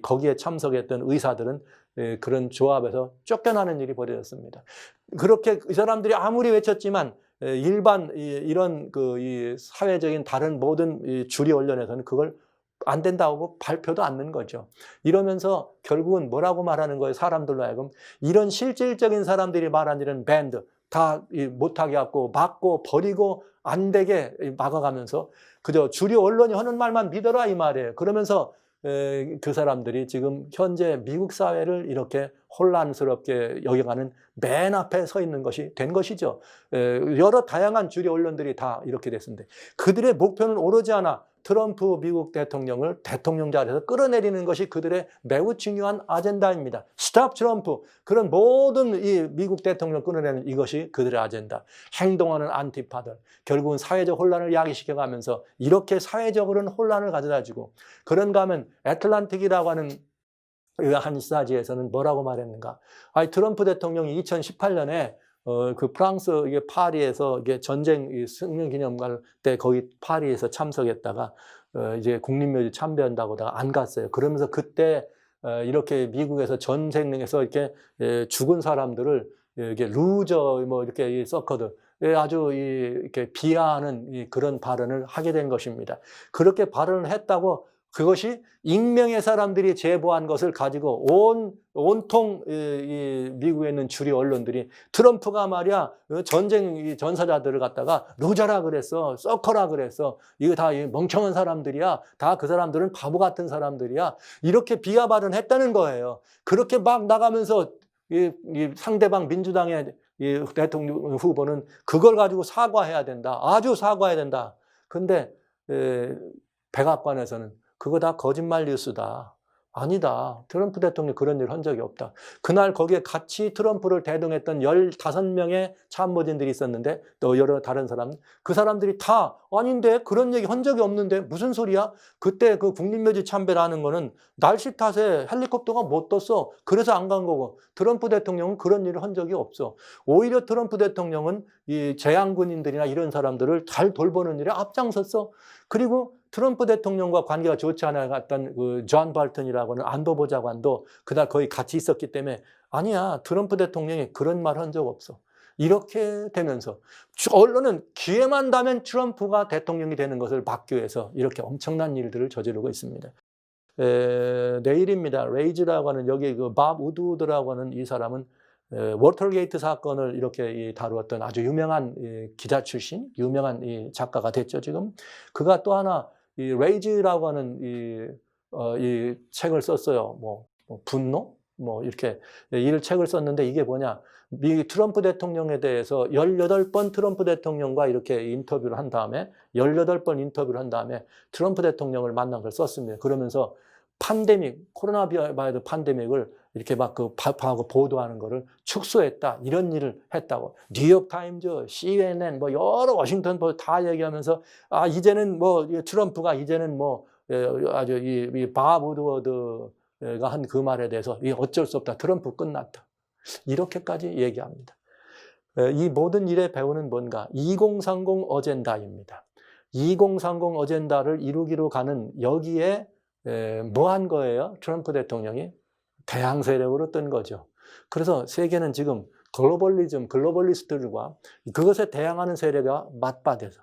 거기에 참석했던 의사들은 그런 조합에서 쫓겨나는 일이 벌어졌습니다. 그렇게 이 사람들이 아무리 외쳤지만 일반 이런 이 사회적인 다른 모든 주류 언론에서는 그걸 안 된다고 발표도 않는 거죠. 이러면서 결국은 뭐라고 말하는 거예요? 사람들로 하여금 이런 실질적인 사람들이 말한 이런 밴드 다 못하게 하고 막고 버리고 안 되게 막아가면서 그저 주류 언론이 하는 말만 믿어라 이 말이에요. 그러면서 그 사람들이 지금 현재 미국 사회를 이렇게 혼란스럽게 여겨가는 맨 앞에 서 있는 것이 된 것이죠. 여러 다양한 주류 언론들이 다 이렇게 됐습니다. 그들의 목표는 오로지 하나, 트럼프 미국 대통령을 대통령 자리에서 끌어내리는 것이 그들의 매우 중요한 아젠다입니다. 스탑 트럼프. 그런 모든 이 미국 대통령 끌어내는 이것이 그들의 아젠다. 행동하는 안티파들. 결국은 사회적 혼란을 야기시켜가면서 이렇게 사회적으로는 혼란을 가져다주고, 그런가 하면 애틀란틱이라고 하는 한 사지에서는 뭐라고 말했는가? 아니, 트럼프 대통령이 2018년에 그 프랑스 이게 파리에서 이게 전쟁 승리기념관 때 거기 파리에서 참석했다가 이제 국립묘지 참배한다고다가 안 갔어요. 그러면서 그때 이렇게 미국에서 전쟁에서 이렇게 죽은 사람들을 이게 루저 뭐 이렇게 서커들 아주 이렇게 비하하는 그런 발언을 하게 된 것입니다. 그렇게 발언을 했다고 그것이 익명의 사람들이 제보한 것을 가지고 온통 이 미국에 있는 주류 언론들이 트럼프가 말이야 전쟁 전사자들을 갖다가 루저라 그랬어, 서커라 그랬어, 이거 다 멍청한 사람들이야, 다 그 사람들은 바보 같은 사람들이야, 이렇게 비하 발언했다는 거예요. 그렇게 막 나가면서 이 상대방 민주당의 이 대통령 후보는 그걸 가지고 사과해야 된다, 아주 사과해야 된다. 근데 백악관에서는 그거 다 거짓말 뉴스다. 아니다. 트럼프 대통령 그런 일 한 적이 없다. 그날 거기에 같이 트럼프를 대동했던 15명의 참모진들이 있었는데 또 여러 다른 사람, 그 사람들이 다 아닌데 그런 얘기 한 적이 없는데 무슨 소리야? 그때 그 국립묘지 참배라는 거는 날씨 탓에 헬리콥터가 못 떴어. 그래서 안 간 거고 트럼프 대통령은 그런 일을 한 적이 없어. 오히려 트럼프 대통령은 이 재향군인들이나 이런 사람들을 잘 돌보는 일에 앞장섰어. 그리고 트럼프 대통령과 관계가 좋지 않았던 그 존 볼턴이라고는 안보보좌관도 그날 거의 같이 있었기 때문에 아니야, 트럼프 대통령이 그런 말 한 적 없어. 이렇게 되면서 언론은 기회만 닿으면 트럼프가 대통령이 되는 것을 막기 위해서 이렇게 엄청난 일들을 저지르고 있습니다. 내일입니다. 레이즈라고 하는 여기 그 밥 우드우드라고 하는 이 사람은 워터게이트 사건을 이렇게 다루었던 아주 유명한 기자 출신, 유명한 이 작가가 됐죠, 지금. 그가 또 하나 이 레이즈라고 하는 이 책을 썼어요. 분노? 이렇게 이 책을 썼는데 이게 뭐냐? 미 트럼프 대통령에 대해서 18번 트럼프 대통령과 이렇게 인터뷰를 한 다음에 18번 인터뷰를 한 다음에 트럼프 대통령을 만난 걸 썼습니다. 그러면서 코로나 바이러스 팬데믹을 이렇게 막 하고 보도하는 거를 축소했다, 이런 일을 했다고. 뉴욕 타임즈, CNN, 여러 워싱턴 포스트 다 얘기하면서 이제는 트럼프가 이제는 아주 이 밥 우드워드가 한 그 말에 대해서 어쩔 수 없다, 트럼프 끝났다, 이렇게까지 얘기합니다. 이 모든 일의 배후는 뭔가? 2030 어젠다입니다. 2030 어젠다를 이루기로 가는 여기에 뭐 한 거예요? 트럼프 대통령이 대항 세력으로 뜬 거죠. 그래서 세계는 지금 글로벌리스트들과 그것에 대항하는 세력이 맞받아서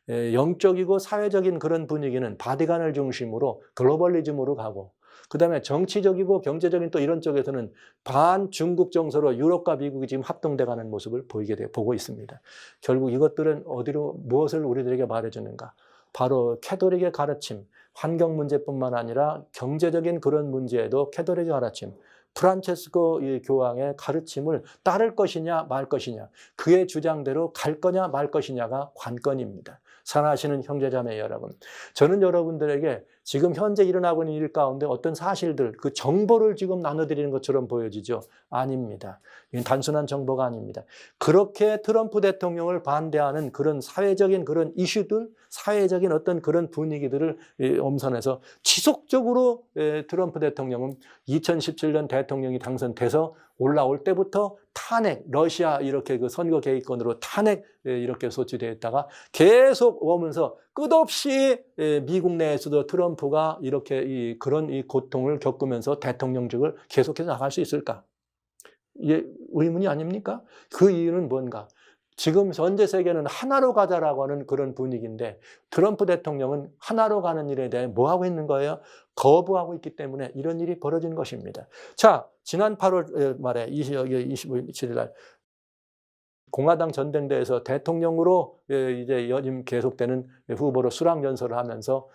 영적이고 사회적인 그런 분위기는 바티칸을 중심으로 글로벌리즘으로 가고, 그 다음에 정치적이고 경제적인 또 이런 쪽에서는 반중국 정서로 유럽과 미국이 지금 합동돼가는 모습을 보고 있습니다. 결국 이것들은 무엇을 우리들에게 말해주는가? 바로 캐톨릭의 가르침, 환경 문제뿐만 아니라 경제적인 그런 문제에도 캐톨릭의 가르침, 프란체스코 교황의 가르침을 따를 것이냐 말 것이냐, 그의 주장대로 갈 거냐 말 것이냐가 관건입니다. 사랑하시는 형제자매 여러분, 저는 여러분들에게 지금 현재 일어나고 있는 일 가운데 어떤 사실들, 그 정보를 지금 나눠드리는 것처럼 보여지죠? 아닙니다. 이건 단순한 정보가 아닙니다. 그렇게 트럼프 대통령을 반대하는 그런 사회적인 그런 이슈들, 사회적인 어떤 그런 분위기들을 엄선해서 지속적으로 트럼프 대통령은 2017년 대통령이 당선돼서 올라올 때부터 탄핵, 러시아 이렇게 그 선거 개입권으로 탄핵 이렇게 소치되어 있다가 계속 오면서 끝없이 미국 내에서도 트럼프가 이렇게 그런 고통을 겪으면서 대통령직을 계속해서 나갈 수 있을까? 이게 의문이 아닙니까? 그 이유는 뭔가? 지금 현재 세계는 하나로 가자라고 하는 그런 분위기인데 트럼프 대통령은 하나로 가는 일에 대해 뭐 하고 있는 거예요? 거부하고 있기 때문에 이런 일이 벌어진 것입니다. 자, 지난 8월 말에 27일 날 공화당 전당대회에서 대통령으로 이제 연임 계속되는 후보로 수락 연설을 하면서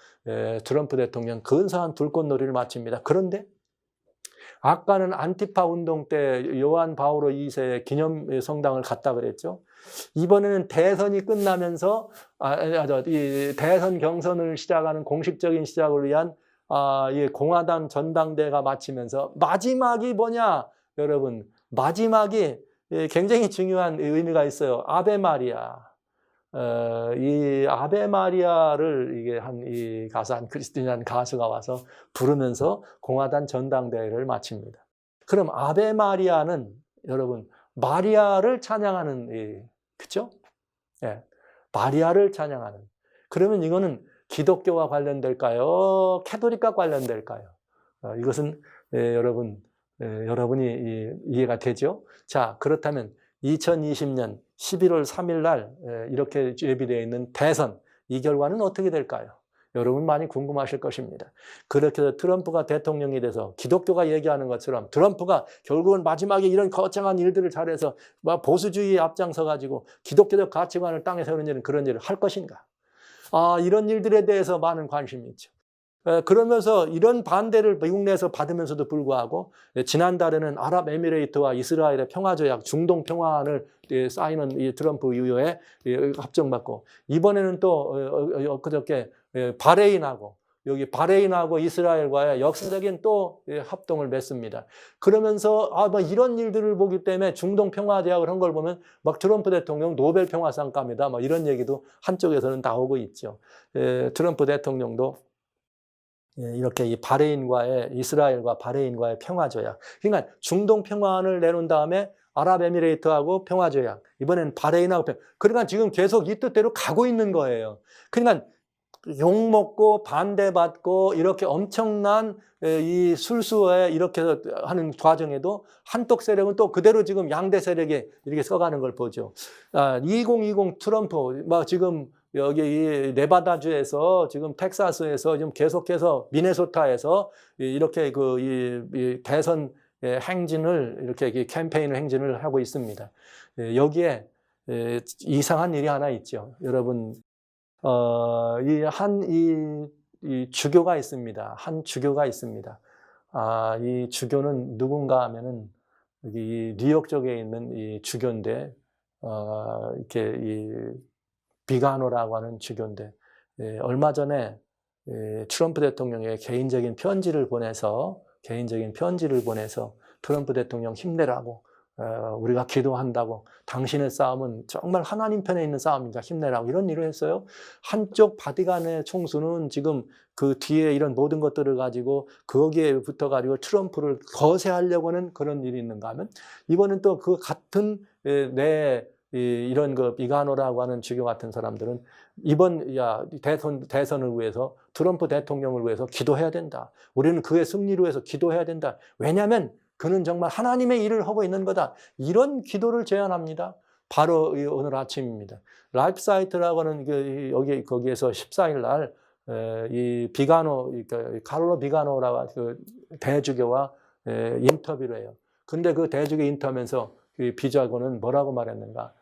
트럼프 대통령 근사한 불꽃놀이를 마칩니다. 그런데 아까는 안티파 운동 때 요한 바오로 2세의 기념 성당을 갔다 그랬죠. 이번에는 대선이 끝나면서 이 대선 경선을 시작하는 공식적인 시작을 위한 이 공화당 전당대회가 마치면서 마지막이 뭐냐, 여러분? 마지막이 굉장히 중요한 의미가 있어요. 아베 마리아. 이 아베 마리아를 이게 이 가수 한 크리스틴이라는 가수가 와서 부르면서 공화당 전당대회를 마칩니다. 그럼 아베 마리아는 여러분 마리아를 찬양하는 그렇죠? 예, 마리아를 찬양하는. 그러면 이거는 기독교와 관련될까요? 캐톨릭과 관련될까요? 이것은 여러분 여러분이 이해가 되죠? 자, 그렇다면 2020년 11월 3일 날 이렇게 예비되어 있는 대선, 이 결과는 어떻게 될까요? 여러분 많이 궁금하실 것입니다. 그렇게 해서 트럼프가 대통령이 돼서 기독교가 얘기하는 것처럼 트럼프가 결국은 마지막에 이런 거창한 일들을 잘해서 보수주의에 앞장서 가지고 기독교적 가치관을 땅에 세우는 일은 그런 일을 할 것인가? 이런 일들에 대해서 많은 관심이 있죠. 그러면서 이런 반대를 미국 내에서 받으면서도 불구하고 지난달에는 아랍에미레이트와 이스라엘의 평화조약, 중동 평화안을 사인한 이 트럼프 이후에 합정받고, 이번에는 또 엊그저께 바레인하고 이스라엘과의 역사적인 또 합동을 맺습니다. 그러면서 뭐 이런 일들을 보기 때문에 중동 평화조약을 한 걸 보면 막 트럼프 대통령 노벨 평화상감이다, 뭐 이런 얘기도 한쪽에서는 나오고 있죠. 트럼프 대통령도 이렇게 이스라엘과 바레인과의 평화조약. 그러니까 중동 평화안을 내놓은 다음에 아랍에미레이트하고 평화조약. 이번엔 바레인하고 그러니까 지금 계속 이 뜻대로 가고 있는 거예요. 그러니까 욕먹고 반대받고 이렇게 엄청난 이 술수에 이렇게 하는 과정에도 한쪽 세력은 또 그대로 지금 양대 세력에 이렇게 써가는 걸 보죠. 2020 트럼프, 막 지금 여기 이 네바다주에서 지금 텍사스에서 지금 계속해서 미네소타에서 이렇게 이 대선 행진을 이렇게 캠페인 행진을 하고 있습니다. 여기에 이상한 일이 하나 있죠. 여러분, 이 주교가 있습니다. 한 주교가 있습니다. 이 주교는 누군가 하면은 여기 뉴욕 쪽에 있는 이 주교인데, 이렇게 이 비가노라고 하는 주교인데, 얼마 전에 트럼프 대통령의 개인적인 편지를 보내서 트럼프 대통령 힘내라고, 우리가 기도한다고, 당신의 싸움은 정말 하나님 편에 있는 싸움이니까 힘내라고 이런 일을 했어요. 한쪽 바티칸의 총수는 지금 그 뒤에 이런 모든 것들을 가지고 거기에 붙어가지고 트럼프를 거세하려고 하는 그런 일이 있는가 하면, 이번엔 또 그 같은 이런 비가노라고 하는 주교 같은 사람들은 이번 대선을 위해서, 트럼프 대통령을 위해서 기도해야 된다. 우리는 그의 승리를 위해서 기도해야 된다. 왜냐하면 그는 정말 하나님의 일을 하고 있는 거다. 이런 기도를 제안합니다. 바로 오늘 아침입니다. 라이프 사이트라고 하는 거기에서 14일 날 이 비가노, 카를로 비가노라고 그 대주교와 인터뷰를 해요. 근데 그 대주교 인터뷰에서 그 비자고는 뭐라고 말했는가?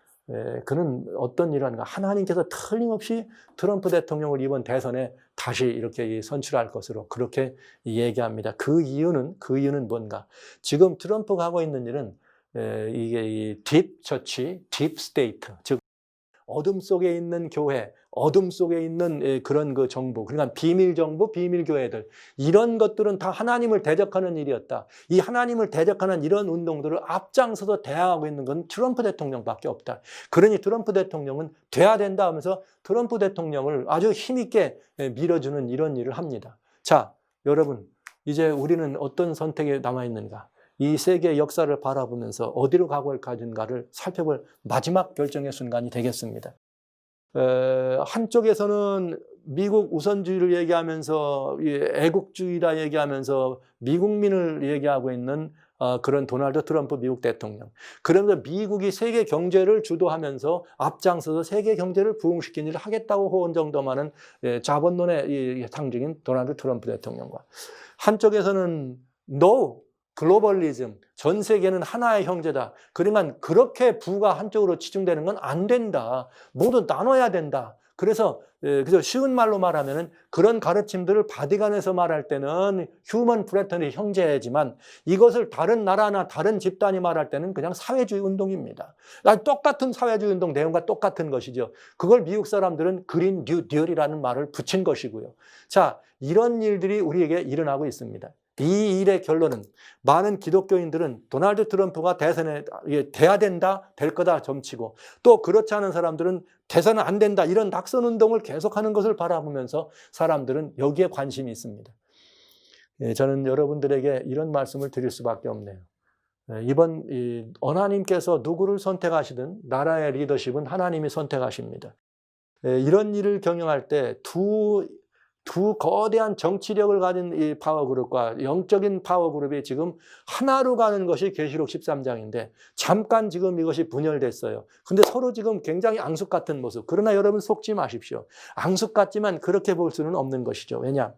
그는 어떤 일을 하는가? 하나님께서 틀림없이 트럼프 대통령을 이번 대선에 다시 이렇게 선출할 것으로 그렇게 얘기합니다. 그 이유는 뭔가? 지금 트럼프가 하고 있는 일은 이게 이 딥 처치, 딥 스테이트, 즉 어둠 속에 있는 교회, 어둠 속에 있는 그런 그 정부, 그러니까 비밀 정부, 비밀 교회들, 이런 것들은 다 하나님을 대적하는 일이었다. 이 하나님을 대적하는 이런 운동들을 앞장서서 대항하고 있는 건 트럼프 대통령밖에 없다. 그러니 트럼프 대통령은 돼야 된다 하면서 트럼프 대통령을 아주 힘있게 밀어주는 이런 일을 합니다. 자, 여러분, 이제 우리는 어떤 선택에 남아 있는가? 이 세계의 역사를 바라보면서 어디로 가고 할 것인가를 살펴볼 마지막 결정의 순간이 되겠습니다. 한쪽에서는 미국 우선주의를 얘기하면서 애국주의다 얘기하면서 미국민을 얘기하고 있는 그런 도널드 트럼프 미국 대통령. 그러면서 미국이 세계 경제를 주도하면서 앞장서서 세계 경제를 부흥시키는 일을 하겠다고 호언 정도만은 자본론의 상징인 도널드 트럼프 대통령과 한쪽에서는 No, 글로벌리즘, 전 세계는 하나의 형제다. 그러면 그렇게 부가 한쪽으로 치중되는 건 안 된다. 모두 나눠야 된다. 그래서 쉬운 말로 말하면은 그런 가르침들을 바티칸에서 말할 때는 휴먼 프레터니 형제지만 이것을 다른 나라나 다른 집단이 말할 때는 그냥 사회주의 운동입니다. 똑같은 사회주의 운동 내용과 똑같은 것이죠. 그걸 미국 사람들은 그린 뉴 딜이라는 말을 붙인 것이고요. 자, 이런 일들이 우리에게 일어나고 있습니다. 이 일의 결론은 많은 기독교인들은 도널드 트럼프가 대선에 돼야 된다, 될 거다 점치고 또 그렇지 않은 사람들은 대선은 안 된다 이런 낙선 운동을 계속하는 것을 바라보면서 사람들은 여기에 관심이 있습니다. 저는 여러분들에게 이런 말씀을 드릴 수밖에 없네요. 이번 하나님께서 누구를 선택하시든 나라의 리더십은 하나님이 선택하십니다. 이런 일을 경영할 때 두 거대한 정치력을 가진 이 파워그룹과 영적인 파워그룹이 지금 하나로 가는 것이 계시록 13장인데 잠깐 지금 이것이 분열됐어요. 근데 서로 지금 굉장히 앙숙 같은 모습. 그러나 여러분 속지 마십시오. 앙숙 같지만 그렇게 볼 수는 없는 것이죠. 왜냐?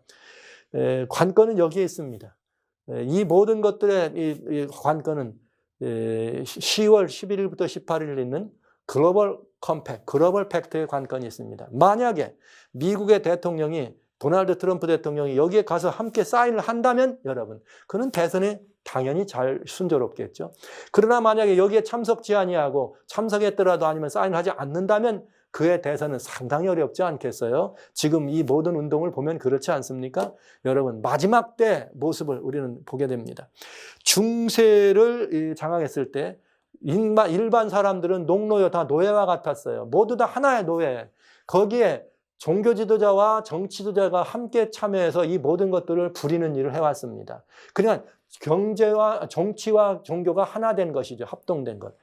관건은 여기에 있습니다. 이 모든 것들의 이 관건은 10월 11일부터 18일 있는 글로벌 컴팩트, 글로벌 팩트의 관건이 있습니다. 만약에 미국의 대통령이 도널드 트럼프 대통령이 여기에 가서 함께 사인을 한다면 여러분 그는 대선에 당연히 잘 순조롭겠죠. 그러나 만약에 여기에 참석지 아니하고 참석했더라도 아니면 사인하지 않는다면 그의 대선은 상당히 어렵지 않겠어요? 지금 이 모든 운동을 보면 그렇지 않습니까? 여러분 마지막 때 모습을 우리는 보게 됩니다. 중세를 장악했을 때 일반 사람들은 농노여 다 노예와 같았어요. 모두 다 하나의 노예. 거기에 종교 지도자와 정치 지도자가 함께 참여해서 이 모든 것들을 부리는 일을 해왔습니다. 그러니까 경제와 정치와 종교가 하나 된 것이죠. 합동된 것.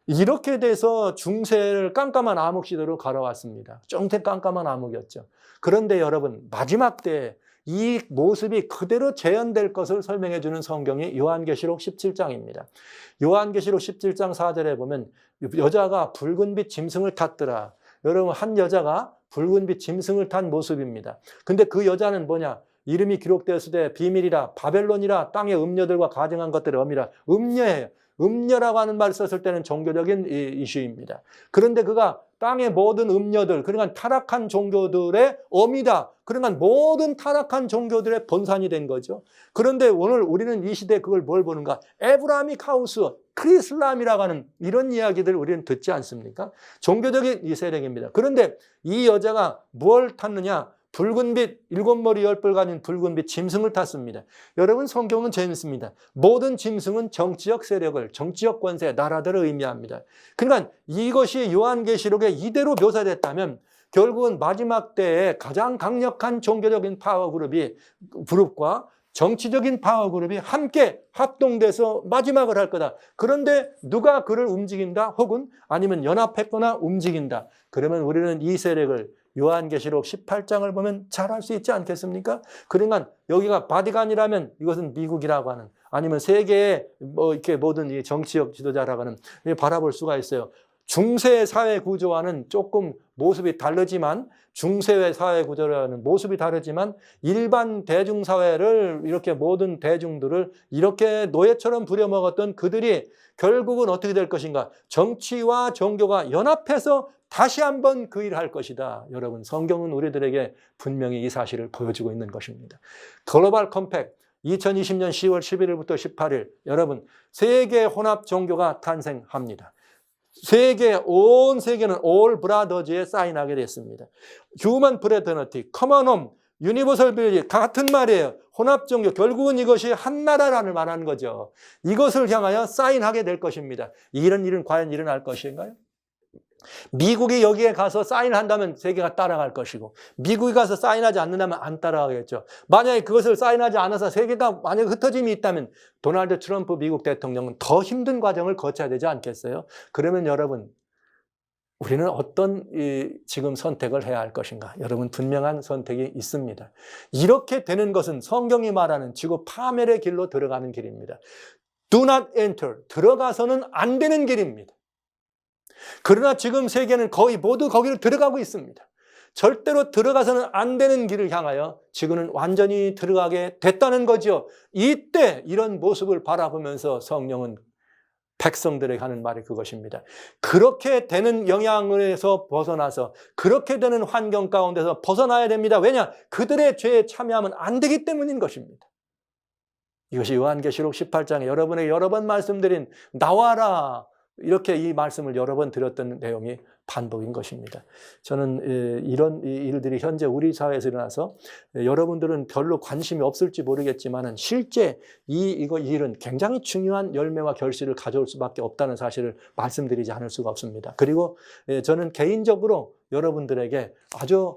이렇게 돼서 중세를 깜깜한 암흑 시대로 걸어왔습니다. 정말 깜깜한 암흑이었죠. 그런데 여러분 마지막 때 이 모습이 그대로 재현될 것을 설명해 주는 성경이 요한계시록 17장입니다. 요한계시록 17장 4절에 보면 여자가 붉은빛 짐승을 탔더라. 여러분 한 여자가 붉은빛 짐승을 탄 모습입니다. 근데 그 여자는 뭐냐? 이름이 기록되었을 비밀이라 바벨론이라 땅의 음녀들과 가증한 것들의 엄이라 음녀예요. 음녀라고 하는 말을 썼을 때는 종교적인 이슈입니다. 그런데 그가 땅의 모든 음녀들, 그러니까 타락한 종교들의 엄이다. 그러니까 모든 타락한 종교들의 본산이 된 거죠. 그런데 오늘 우리는 이 시대에 그걸 뭘 보는가? 에브라미크 하우스, 크리슬람이라고 하는 이런 이야기들을 우리는 듣지 않습니까? 종교적인 이 세력입니다. 그런데 이 여자가 뭘 탔느냐? 붉은빛, 7머리 10뿔 가진 붉은빛 짐승을 탔습니다. 여러분 성경은 재밌습니다. 모든 짐승은 정치적 세력을, 정치적 권세, 나라들을 의미합니다. 그러니까 이것이 요한계시록에 이대로 묘사됐다면 결국은 마지막 때에 가장 강력한 종교적인 그룹과 정치적인 파워그룹이 함께 합동돼서 마지막을 할 거다. 그런데 누가 그를 움직인다 혹은 아니면 연합했거나 움직인다. 그러면 우리는 이 세력을 요한계시록 18장을 보면 잘 알 수 있지 않겠습니까? 그러니까 여기가 바티칸이라면 이것은 미국이라고 하는 아니면 세계의 이렇게 모든 정치적 지도자라고 하는 바라볼 수가 있어요. 중세 사회 구조와는 조금 모습이 다르지만 중세의 사회 구조라는 모습이 다르지만 일반 대중사회를 이렇게 모든 대중들을 이렇게 노예처럼 부려먹었던 그들이 결국은 어떻게 될 것인가? 정치와 종교가 연합해서 다시 한번 그 일을 할 것이다. 여러분 성경은 우리들에게 분명히 이 사실을 보여주고 있는 것입니다. 글로벌 컴팩트 2020년 10월 11일부터 18일 여러분 세계 혼합 종교가 탄생합니다. 온 세계는 올 브라더즈에 사인하게 됐습니다. 휴먼 프레터너티, 커먼 홈, 유니버설 빌리 같은 말이에요. 혼합 종교 결국은 이것이 한 나라라는 말하는 거죠. 이것을 향하여 사인하게 될 것입니다. 이런 일은 과연 일어날 것인가요? 미국이 여기에 가서 사인한다면 세계가 따라갈 것이고 미국이 가서 사인하지 않는다면 안 따라가겠죠. 만약에 그것을 사인하지 않아서 세계가 만약에 흩어짐이 있다면 도널드 트럼프 미국 대통령은 더 힘든 과정을 거쳐야 되지 않겠어요? 그러면 여러분 우리는 어떤 지금 선택을 해야 할 것인가? 여러분 분명한 선택이 있습니다. 이렇게 되는 것은 성경이 말하는 지구 파멸의 길로 들어가는 길입니다. Do not enter. 들어가서는 안 되는 길입니다. 그러나 지금 세계는 거의 모두 거기를 들어가고 있습니다. 절대로 들어가서는 안 되는 길을 향하여 지금은 완전히 들어가게 됐다는 거죠. 이때 이런 모습을 바라보면서 성령은 백성들에게 하는 말이 그것입니다. 그렇게 되는 영향에서 벗어나서 그렇게 되는 환경 가운데서 벗어나야 됩니다. 왜냐? 그들의 죄에 참여하면 안 되기 때문인 것입니다. 이것이 요한계시록 18장에 여러분에게 여러 번 말씀드린 나와라 이렇게 이 말씀을 여러 번 드렸던 내용이 반복인 것입니다. 저는 이런 일들이 현재 우리 사회에서 일어나서 여러분들은 별로 관심이 없을지 모르겠지만 실제 이 일은 굉장히 중요한 열매와 결실을 가져올 수밖에 없다는 사실을 말씀드리지 않을 수가 없습니다. 그리고 저는 개인적으로 여러분들에게 아주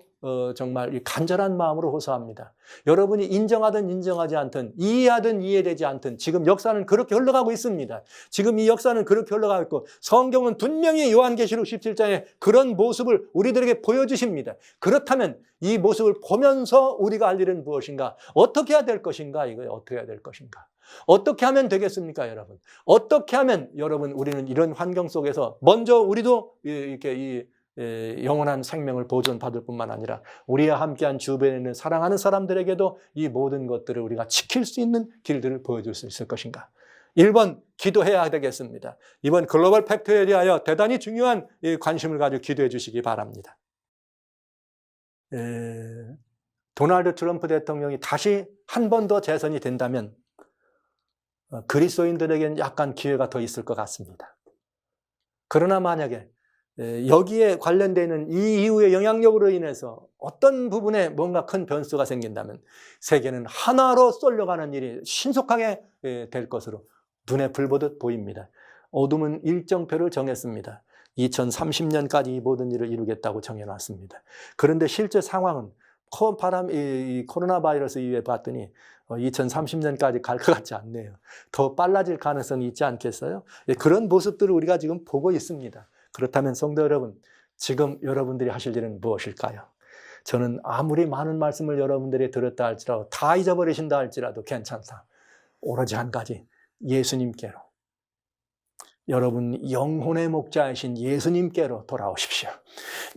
정말 간절한 마음으로 호소합니다. 여러분이 인정하든 인정하지 않든 이해하든 이해되지 않든 지금 역사는 그렇게 흘러가고 있습니다. 지금 이 역사는 그렇게 흘러가고 있고 성경은 분명히 요한계시록 17장에 그런 모습을 우리들에게 보여주십니다. 그렇다면 이 모습을 보면서 우리가 할 일은 무엇인가? 어떻게 해야 될 것인가? 이거 어떻게 해야 될 것인가? 어떻게 하면 되겠습니까, 여러분? 어떻게 하면 여러분 우리는 이런 환경 속에서 먼저 우리도 이렇게 영원한 생명을 보존받을 뿐만 아니라 우리와 함께한 주변에 있는 사랑하는 사람들에게도 이 모든 것들을 우리가 지킬 수 있는 길들을 보여줄 수 있을 것인가? 1번 기도해야 되겠습니다. 이번 글로벌 팩트에 대하여 대단히 중요한 관심을 가지고 기도해 주시기 바랍니다. 도널드 트럼프 대통령이 다시 한 번 더 재선이 된다면 그리스도인들에게는 약간 기회가 더 있을 것 같습니다. 그러나 만약에 여기에 관련되어 있는 이 이후의 영향력으로 인해서 어떤 부분에 뭔가 큰 변수가 생긴다면 세계는 하나로 쏠려가는 일이 신속하게 될 것으로 눈에 불 보듯 보입니다. 어둠은 일정표를 정했습니다. 2030년까지 이 모든 일을 이루겠다고 정해놨습니다. 그런데 실제 상황은 이 코로나 바이러스 이후에 봤더니 2030년까지 갈 것 같지 않네요. 더 빨라질 가능성이 있지 않겠어요? 그런 모습들을 우리가 지금 보고 있습니다. 그렇다면 성도 여러분, 지금 여러분들이 하실 일은 무엇일까요? 저는 아무리 많은 말씀을 여러분들이 들었다 할지라도 다 잊어버리신다 할지라도 괜찮다. 오로지 한 가지, 예수님께로. 여러분 영혼의 목자이신 예수님께로 돌아오십시오.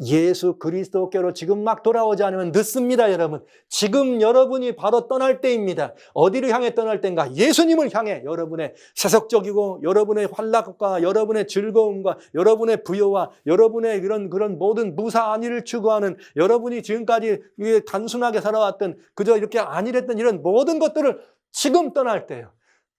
예수 그리스도께로 지금 막 돌아오지 않으면 늦습니다, 여러분. 지금 여러분이 바로 떠날 때입니다. 어디를 향해 떠날 때인가? 예수님을 향해 여러분의 세속적이고 여러분의 환락과 여러분의 즐거움과 여러분의 부여와 여러분의 그런 모든 무사한 일을 추구하는 여러분이 지금까지 단순하게 살아왔던 그저 이렇게 안일했던 이런 모든 것들을 지금 떠날 때예요.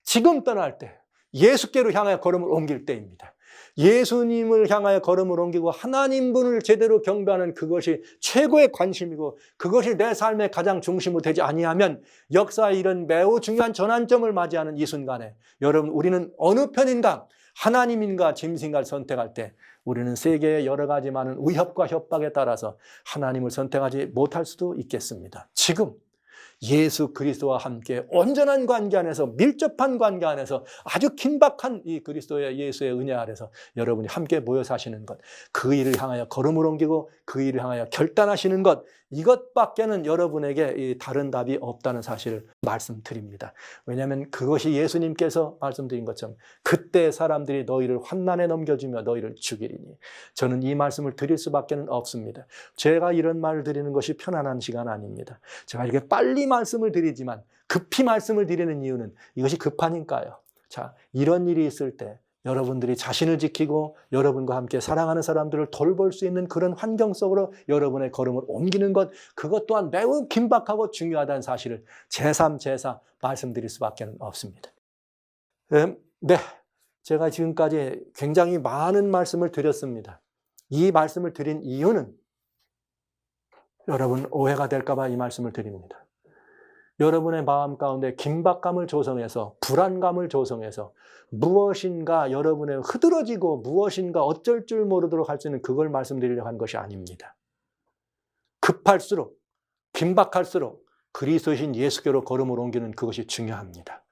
지금 떠날 때. 예수께로 향하여 걸음을 옮길 때입니다. 예수님을 향하여 걸음을 옮기고 하나님분을 제대로 경배하는 그것이 최고의 관심이고 그것이 내 삶의 가장 중심으로 되지 아니하면 역사의 이런 매우 중요한 전환점을 맞이하는 이 순간에 여러분 우리는 어느 편인가? 하나님인가 짐승인가를 선택할 때 우리는 세계의 여러 가지 많은 위협과 협박에 따라서 하나님을 선택하지 못할 수도 있겠습니다. 지금 예수 그리스도와 함께 온전한 관계 안에서 밀접한 관계 안에서 아주 긴박한 이 그리스도의 예수의 은혜 아래서 여러분이 함께 모여 사시는 것, 그 일을 향하여 걸음을 옮기고 그 일을 향하여 결단하시는 것, 이것밖에는 여러분에게 다른 답이 없다는 사실을 말씀드립니다. 왜냐하면 그것이 예수님께서 말씀드린 것처럼 그때 사람들이 너희를 환난에 넘겨주며 너희를 죽이리니, 저는 이 말씀을 드릴 수밖에 없습니다. 제가 이런 말을 드리는 것이 편안한 시간 아닙니다. 제가 이렇게 빨리 말씀을 드리지만 급히 말씀을 드리는 이유는 이것이 급하니까요. 자, 이런 일이 있을 때 여러분들이 자신을 지키고 여러분과 함께 사랑하는 사람들을 돌볼 수 있는 그런 환경 속으로 여러분의 걸음을 옮기는 것, 그것 또한 매우 긴박하고 중요하다는 사실을 제3, 제4 말씀드릴 수밖에 없습니다. 네, 제가 지금까지 굉장히 많은 말씀을 드렸습니다. 이 말씀을 드린 이유는 여러분 오해가 될까 봐 이 말씀을 드립니다. 여러분의 마음 가운데 긴박감을 조성해서 불안감을 조성해서 무엇인가 여러분의 흐드러지고 무엇인가 어쩔 줄 모르도록 할 수 있는 그걸 말씀드리려고 한 것이 아닙니다. 급할수록 긴박할수록 그리스도이신 예수께로 걸음을 옮기는 그것이 중요합니다.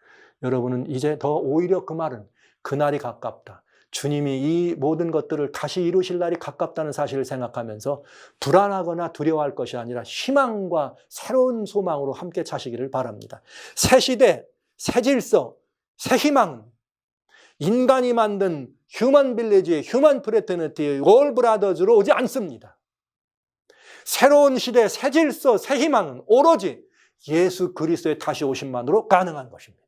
여러분은 이제 더 오히려 그 말은 그날이 가깝다. 주님이 이 모든 것들을 다시 이루실 날이 가깝다는 사실을 생각하면서 불안하거나 두려워할 것이 아니라 희망과 새로운 소망으로 함께 차시기를 바랍니다. 새 시대, 새 질서, 새 희망, 인간이 만든 휴먼 빌리지의 휴먼 프레터니티의 올 브라더즈로 오지 않습니다. 새로운 시대, 새 질서, 새 희망은 오로지 예수 그리스도의 다시 오심만으로 가능한 것입니다.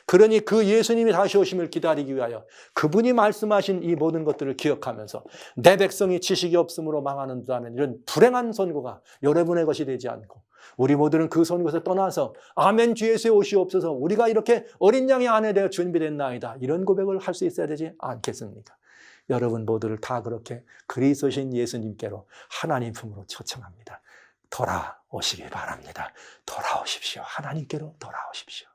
그러니 그 예수님이 다시 오심을 기다리기 위하여 그분이 말씀하신 이 모든 것들을 기억하면서 내 백성이 지식이 없음으로 망하는 자는 이런 불행한 선고가 여러분의 것이 되지 않고 우리 모두는 그 선고에서 떠나서 아멘 주 예수의 오시옵소서 우리가 이렇게 어린 양의 아내 되어 준비됐나이다 이런 고백을 할 수 있어야 되지 않겠습니까? 여러분 모두를 다 그렇게 그리스도신 예수님께로 하나님 품으로 초청합니다. 돌아오시기 바랍니다. 돌아오십시오. 하나님께로 돌아오십시오.